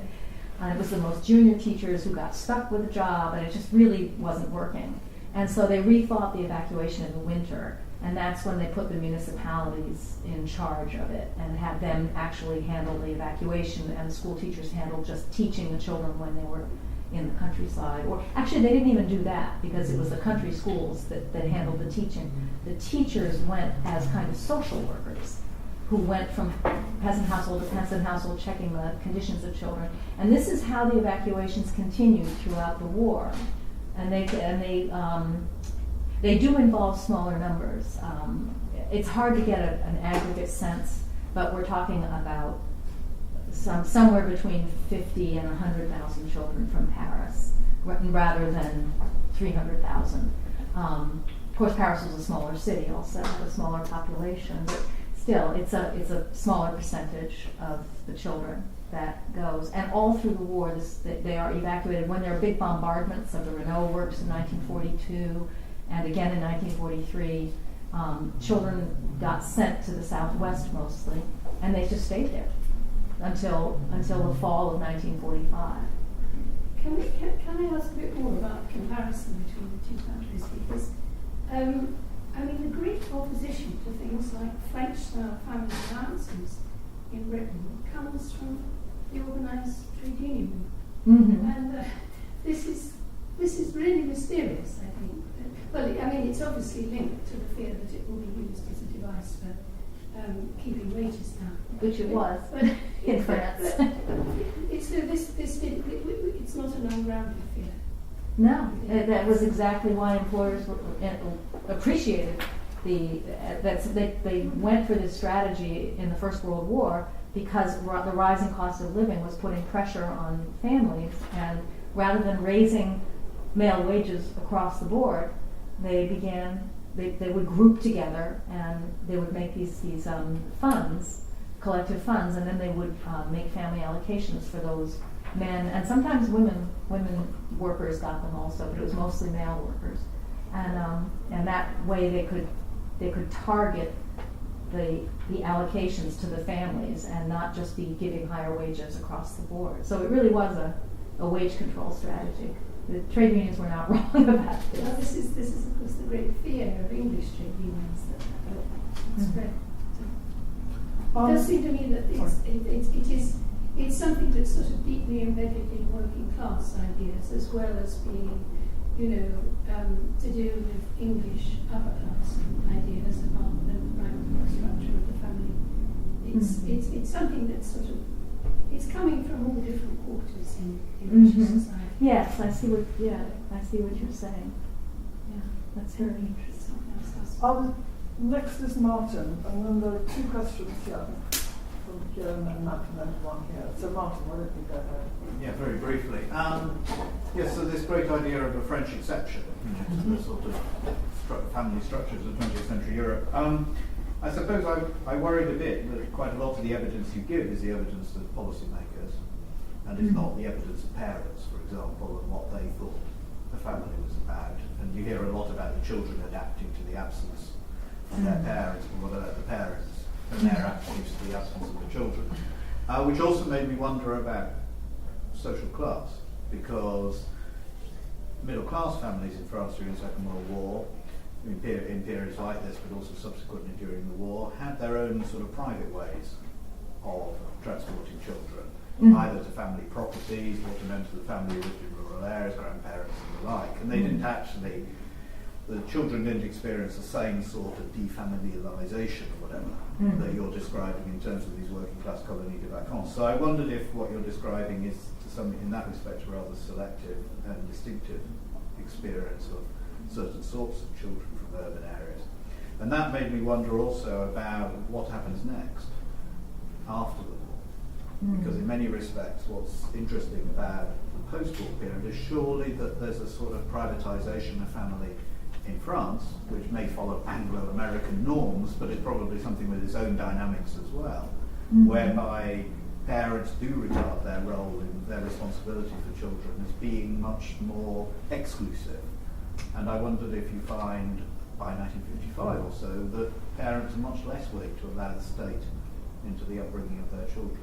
It was the most junior teachers who got stuck with the job, and it just really wasn't working. And so they rethought the evacuation in the winter, and that's when they put the municipalities in charge of it and had them actually handle the evacuation, and the school teachers handled just teaching the children when they were in the countryside. Or actually, they didn't even do that because it was the country schools that handled the teaching. The teachers went as kind of social workers who went from peasant household to peasant household checking the conditions of children. And this is how the evacuations continued throughout the war. And they do involve smaller numbers. It's hard to get an aggregate sense, but we're talking about somewhere between 50 and 100,000 children from Paris, rather than 300,000. of course, Paris was a smaller city also, a smaller population, but still, it's a smaller percentage of the children that goes. And all through the war, they are evacuated. When there are big bombardments of the Renault works in 1942 and again in 1943, children got sent to the southwest mostly, and they just stayed there until the fall of 1945. Can I ask a bit more about the comparison between the two countries? Because, I mean, the great opposition to things like French-style family alliances in Britain comes from the organised trade union movement. And this is really mysterious, I think. Well, I mean, it's obviously linked to the fear that it will be used as a device for keeping wages down. Which it was in France. It's not an ungrounded fear. No, that was exactly why employers appreciated they went for this strategy in the First World War because the rising cost of living was putting pressure on families, and rather than raising male wages across the board, they would group together and they would make these funds, collective funds, and then they would make family allocations for those men, and sometimes women workers got them also, but it was mostly male workers, and that way they could target the allocations to the families and not just be giving higher wages across the board. So it really was a wage control strategy. The trade unions were not wrong about this. Well, this is of course the great fear of English trade unions that spread. It does seem to me that it's something that's sort of deeply embedded in working class ideas, as well as being, to do with English upper class ideas about the rank structure of the family. It's something that's sort of coming from all different quarters in British society. Yes, I see what you're saying. Yeah, that's very interesting. Next is Martin, and then there are two questions here from Joan and Matt, and then one here. So Martin, why don't you go ahead? Yeah, very briefly. Yes, so this great idea of a French exception to the sort of family structures of 20th century Europe. I suppose I worried a bit that quite a lot of the evidence you give is the evidence of policymakers, and it's not the evidence of parents, for example, and what they thought the family was about. And you hear a lot about the children adapting to the absence of their parents, but what about the parents and their attitudes to the absence of the children? Which also made me wonder about social class, because middle class families in France during the Second World War, in periods like this, but also subsequently during the war, had their own sort of private ways of transporting children, either to family properties or to members of the family who lived in rural areas, grandparents and the like. And they didn't actually, the children didn't experience the same sort of defamiliarization or whatever that you're describing in terms of these working class colonies de vacances. So I wondered if what you're describing is, to some, in that respect, a rather selective and distinctive experience of certain sorts of children from urban areas. And that made me wonder also about what happens next after the war. Because in many respects what's interesting about the post-war period is surely that there's a sort of privatisation of family in France, which may follow Anglo-American norms, but it's probably something with its own dynamics as well, whereby parents do regard their role in their responsibility for children as being much more exclusive. And I wondered if you find, by 1955 or so, that parents are much less willing to allow the state into the upbringing of their children.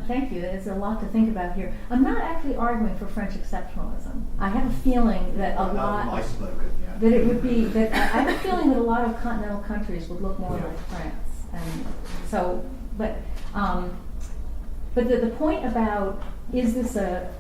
Thank you. There's a lot to think about here. I'm not actually arguing for French exceptionalism. I have a feeling that My slogan, yeah. that it would be that I have a feeling that a lot of continental countries would look more like France, and so. But the point about is this a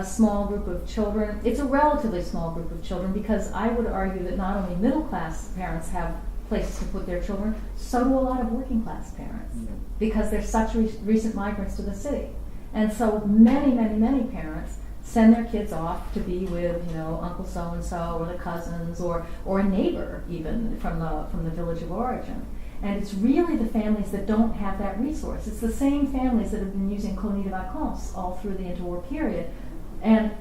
small group of children? It's a relatively small group of children, because I would argue that not only middle class parents have places to put their children, so do a lot of working class parents, because there's such recent migrants to the city. And so many parents send their kids off to be with, Uncle so-and-so or the cousins or a neighbor even from the village of origin. And it's really the families that don't have that resource. It's the same families that have been using colonies de vacances all through the interwar period and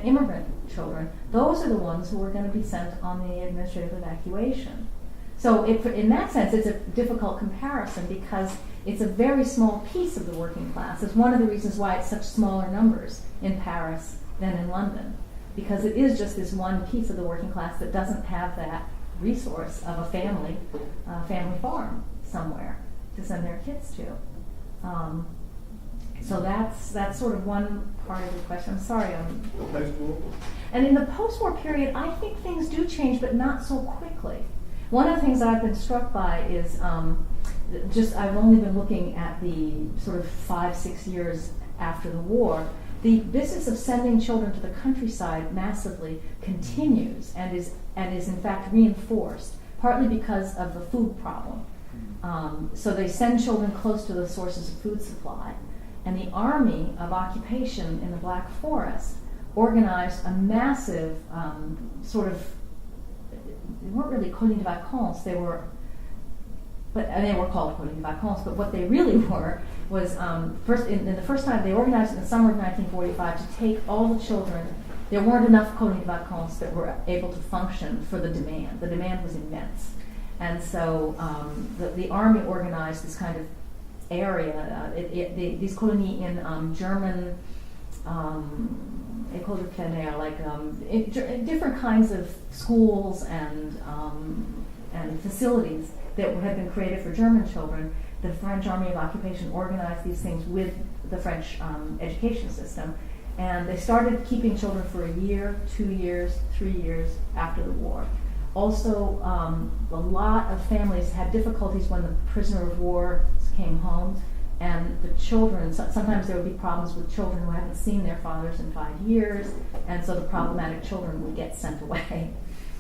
immigrant children, those are the ones who are going to be sent on the administrative evacuation. So in that sense, it's a difficult comparison because it's a very small piece of the working class. It's one of the reasons why it's such smaller numbers in Paris than in London, because it is just this one piece of the working class that doesn't have that resource of a family farm somewhere to send their kids to. So that's sort of one part of the question. I'm sorry. Post-war? And in the post-war period, I think things do change, but not so quickly. One of the things that I've been struck by is I've only been looking at the sort of 5-6 years after the war. The business of sending children to the countryside massively continues and is in fact reinforced, partly because of the food problem. So they send children close to the sources of food supply. And the Army of Occupation in the Black Forest organized a massive they weren't really colonies de vacances, they were called colonies de vacances, but what they really were was, the first time they organized in the summer of 1945 to take all the children. There weren't enough colonies de vacances that were able to function for the demand. The demand was immense. And so the Army organized this kind of area, these colonies in German écoles de plein air, like different kinds of schools and facilities that had been created for German children. The French Army of Occupation organized these things with the French education system, and they started keeping children for a year, 2 years, 3 years after the war. Also, a lot of families had difficulties when the prisoner of war came home, and the children, sometimes there would be problems with children who hadn't seen their fathers in 5 years, and so the problematic children would get sent away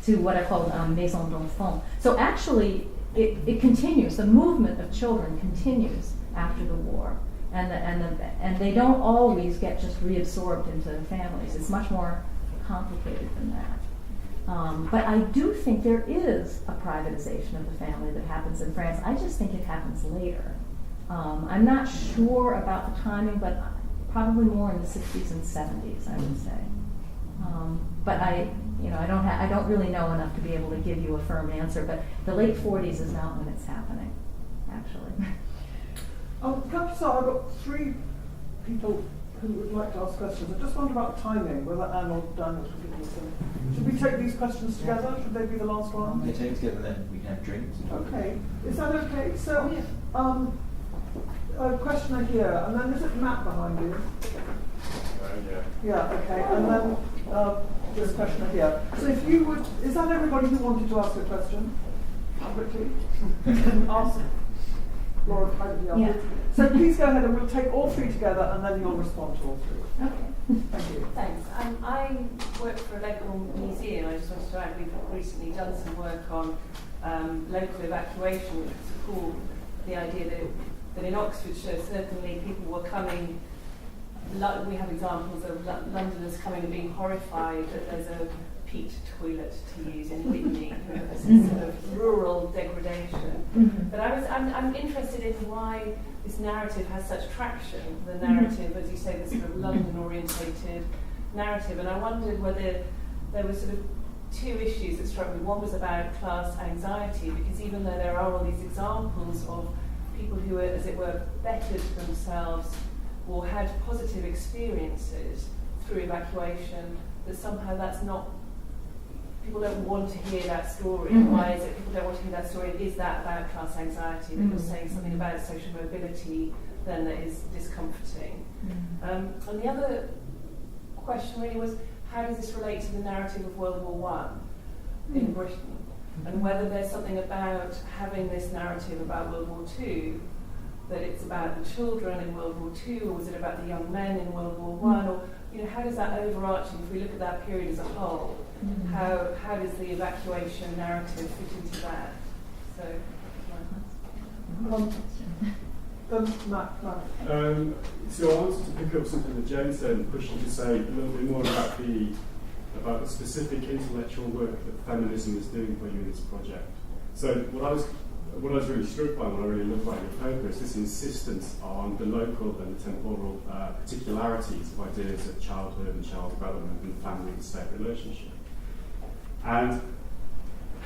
to what I call Maison d'enfants. So actually, it continues. The movement of children continues after the war, and they don't always get just reabsorbed into families. It's much more complicated than that. But I do think there is a privatization of the family that happens in France. I just think it happens later. I'm not sure about the timing, but probably more in the 60s and 70s, I would say. But I don't really know enough to be able to give you a firm answer. But the late 40s is not when it's happening, actually. Can I just say, I've got 3 people who would like to ask questions. I just wonder about timing, whether Anne or Dan was looking at them. Should we take these questions together? Should they be the last one? They take them together, then we can have drinks. Okay. Is that okay? So, a questioner here, and then is it Matt behind you? Yeah. Yeah, okay. And then this questioner here. So if you would, is that everybody who wanted to ask a question? Quickly. Ask Laura privately after. Yeah. So please go ahead and we'll take all 3 together and then you'll respond to all 3. Okay. Thank you. Thanks. I work for a local museum. I just wanted to add, we've recently done some work on local evacuation, which is cool. The idea that in Oxfordshire, certainly people were coming. We have examples of Londoners coming and being horrified that there's a peat toilet to use in Whitney. This is sort of rural degradation. Mm-hmm. But I'm interested in why this narrative has such traction. The narrative, as you say, the sort of London-orientated narrative. And I wondered whether there were sort of 2 issues that struck me. One was about class anxiety, because even though there are all these examples of people who, as it were, bettered themselves or had positive experiences through evacuation, that somehow that's not, people don't want to hear that story. Mm-hmm. Why is it people don't want to hear that story? Is that about class anxiety? That you're saying something about social mobility then that is discomforting? Mm-hmm. And the other question really was, how does this relate to the narrative of World War I in Britain? And whether there's something about having this narrative about World War II, that it's about the children in World War II, or was it about the young men in World War I? Or how does that overarching, if we look at that period as a whole, how does the evacuation narrative fit into that? So, Matt. So I wanted to pick up something that Jane said and push you to say a little bit more about the specific intellectual work that feminism is doing for you in this project. So what I was what I was really struck by, what I really loved about your paper, is this insistence on the local and the temporal particularities of ideas of childhood and child development and family and state relationship. And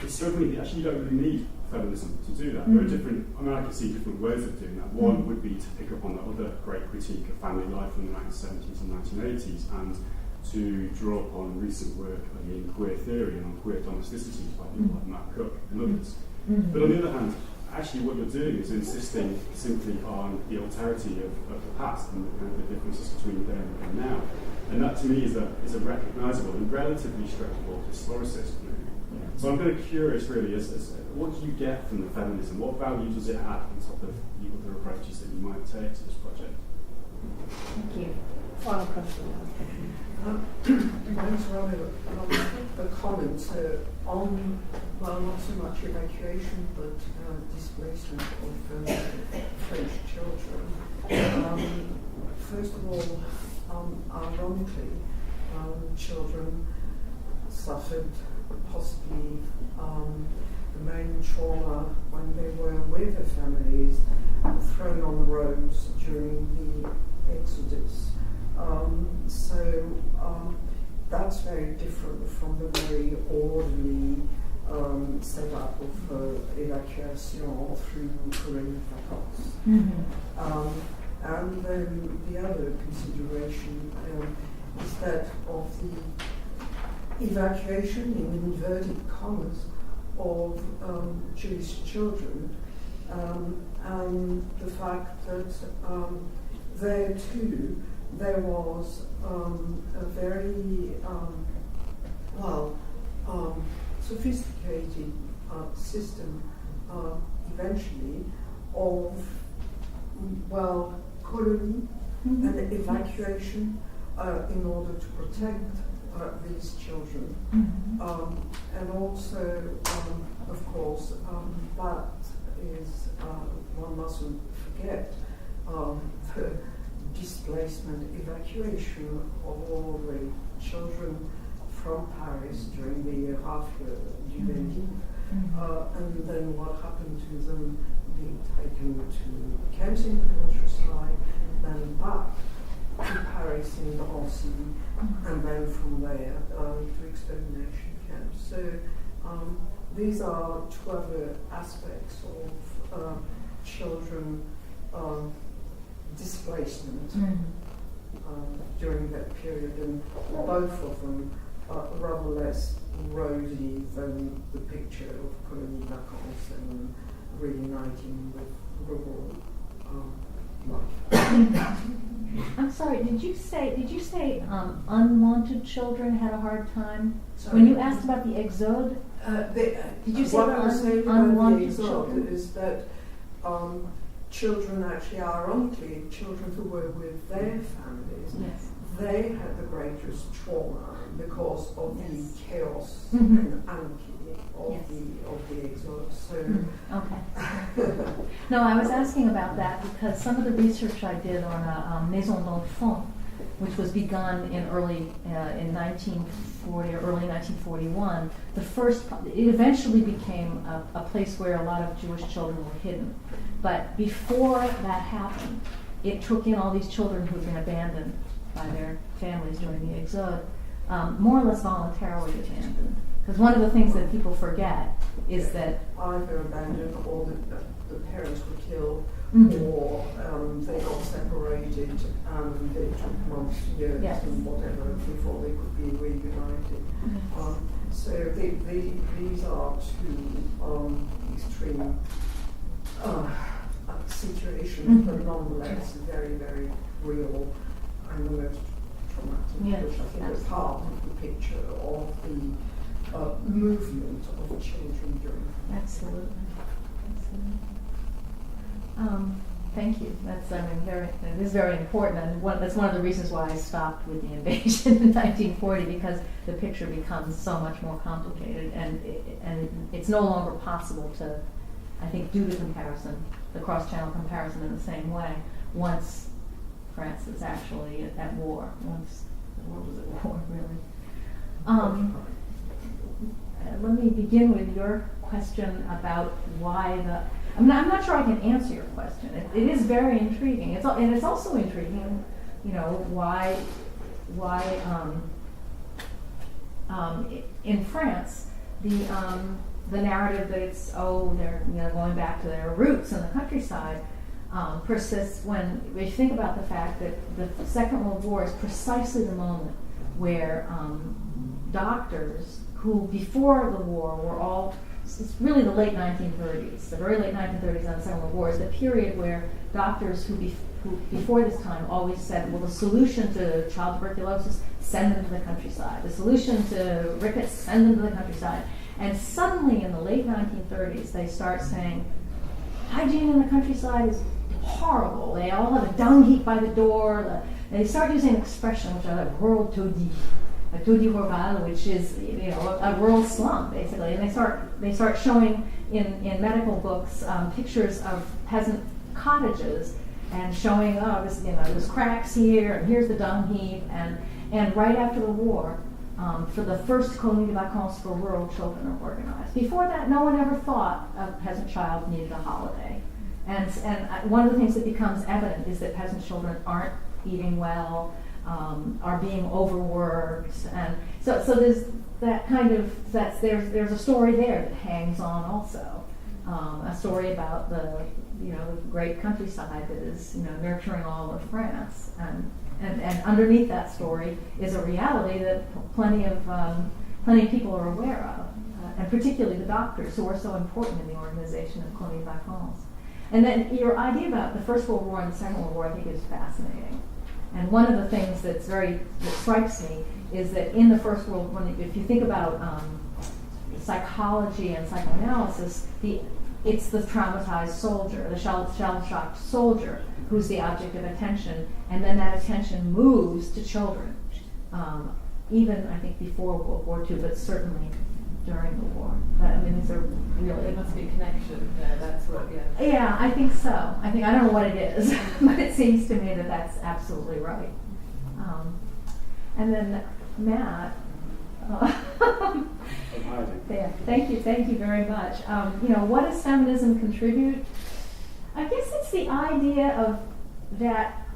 it struck me that actually you don't really need feminism to do that. There are different, I can see different ways of doing that. One would be to pick up on the other great critique of family life in the 1970s and 1980s and to draw upon recent work in queer theory and on queer domesticities by people like Matt Cook and others. But on the other hand, actually what you're doing is insisting simply on the alterity of the past and the differences between then and now. And that to me is a recognisable and relatively straightforward historicist movie. So I'm kind of curious really, as what do you get from the feminism? What value does it add on top of the other approaches that you might take to this project? Thank you. Final question. Thanks, Robert. A comment on, well, not so much evacuation, but displacement of French children. First of all, ironically, children suffered possibly the main trauma when they were with their families, thrown on the roads during the Exodus. That's very different from the very orderly setup of evacuation through colonial vacances. And then the other consideration is that of the evacuation, in inverted commas, of Jewish children, and the fact that there too there was a very sophisticated system eventually of colony and evacuation in order to protect these children. And also, of course, that is, one mustn't forget, the displacement, evacuation of all the children from Paris during the Rafle du Vendée, and then what happened to them being taken to camps in the countryside, then back to Paris in Drancy, and then from there to extermination camps. So these are two other aspects of children displacement during that period, and both of them are rather less rosy than the picture of colony vacances and reuniting with rural life. I'm sorry, did you say unwanted children had a hard time? Sorry. When you asked about the exode, did you say what I was saying about the unwanted exode children? is that children actually, ironically, children who were with their families, Yes. they had the greatest trauma because of Yes. the chaos Mhm. and anarchy of Yes. the exode. So Okay. No, I was asking about that because some of the research I did on a Maison d'enfants, which was begun in 1940 or early 1941, it eventually became a place where a lot of Jewish children were hidden. But before that happened, it took in all these children who had been abandoned by their families during the exode, more or less voluntarily abandoned. Because one of the things that people forget is that either abandoned or the parents were killed, or they got separated and it took months, years, Yes. and whatever before they could be reunited. So these are two extreme situations, but nonetheless very, very real and the most traumatic, Yes, which I think is absolutely. part of the picture of the movement of children during. Absolutely. Thank you. That's it is very important, and that's one of the reasons why I stopped with the invasion in 1940, because the picture becomes so much more complicated, and it's no longer possible to, I think, do the cross-channel comparison in the same way once France is actually at war, once the world is at war, really. Let me begin with your question about why the. I'm not sure I can answer your question. It is very intriguing. And it's also intriguing, why in France the narrative that it's they're going back to their roots in the countryside persists when you think about the fact that the Second World War is precisely the moment where doctors who before the war were all, it's really the late 1930s, the very late 1930s and the Second World War is the period where doctors who before this time always said, well, the solution to child tuberculosis, send them to the countryside. The solution to rickets, send them to the countryside. And suddenly in the late 1930s, they start saying, hygiene in the countryside is horrible. They all have a dung heap by the door. They start using an expression, which I like, rural taudis. A taudis rural, which is a rural slum, basically. And they start showing in medical books pictures of peasant cottages and showing, there's cracks here, and here's the dung heap. And right after the war, for the first colonies de vacances for rural children are organized. Before that, no one ever thought a peasant child needed a holiday. And one of the things that becomes evident is that peasant children aren't eating well, are being overworked, and so there's that kind of there's a story there that hangs on also, a story about the great countryside that is nurturing all of France, and underneath that story is a reality that plenty of people are aware of, and particularly the doctors who are so important in the organization of colonies de vacances. And then your idea about the First World War and the Second World War, I think, is fascinating. And one of the things that strikes me is that in the First World War, if you think about psychology and psychoanalysis, it's the traumatized soldier, the shell-shocked soldier, who's the object of attention, and then that attention moves to children. Even, I think, before World War II, but certainly during the war. These are really... There must be a connection there, that's what, yeah. Yeah, I think so. I don't know what it is, but it seems to me that that's absolutely right. And then Matt... yeah, thank you very much. What does feminism contribute? I guess it's the idea of that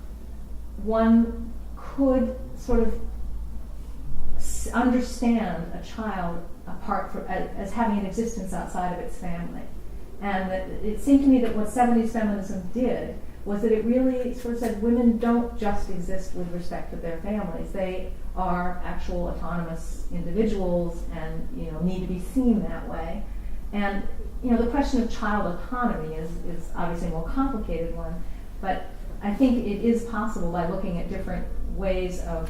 one could sort of understand a child apart from as having an existence outside of its family, and that it seemed to me that what 70s feminism did was that it really sort of said women don't just exist with respect to their families; they are actual autonomous individuals, and need to be seen that way. And the question of child autonomy is obviously a more complicated one, but I think it is possible by looking at different ways of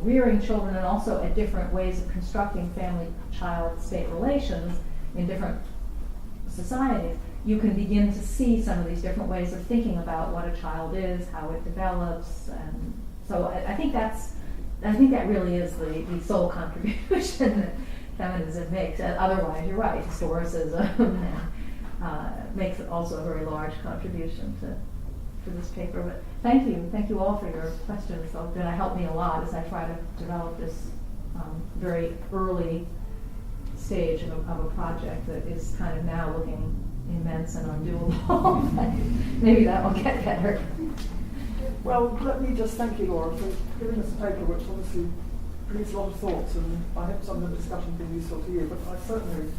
rearing children and also at different ways of constructing family-child-state relations in different societies. You can begin to see some of these different ways of thinking about what a child is, how it develops, and so I think that really is the sole contribution that feminism makes. Otherwise, you're right, historicism makes also a very large contribution to this paper. But thank you all for your questions. So it's going to help me a lot as I try to develop this very early stage of a project that is kind of now looking immense and undoable. Maybe that will get better. Well, let me just thank you, Laura, for giving us a paper which obviously produced a lot of thoughts, and I hope some of the discussion has been useful to you, but I certainly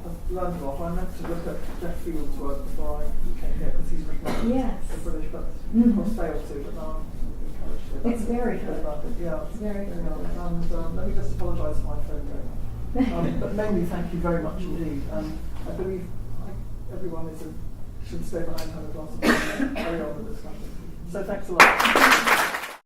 have learned a lot. I meant to look at Jeff Field's work before I came here, because he's written about the British, but of course failed to, but now I'm encouraged to. It's very good. Yeah, it's very good. And let me just apologise for my phone going. But mainly thank you very much indeed. And I believe everyone should stay behind, have a glass of wine, and carry on the discussion. So thanks a lot.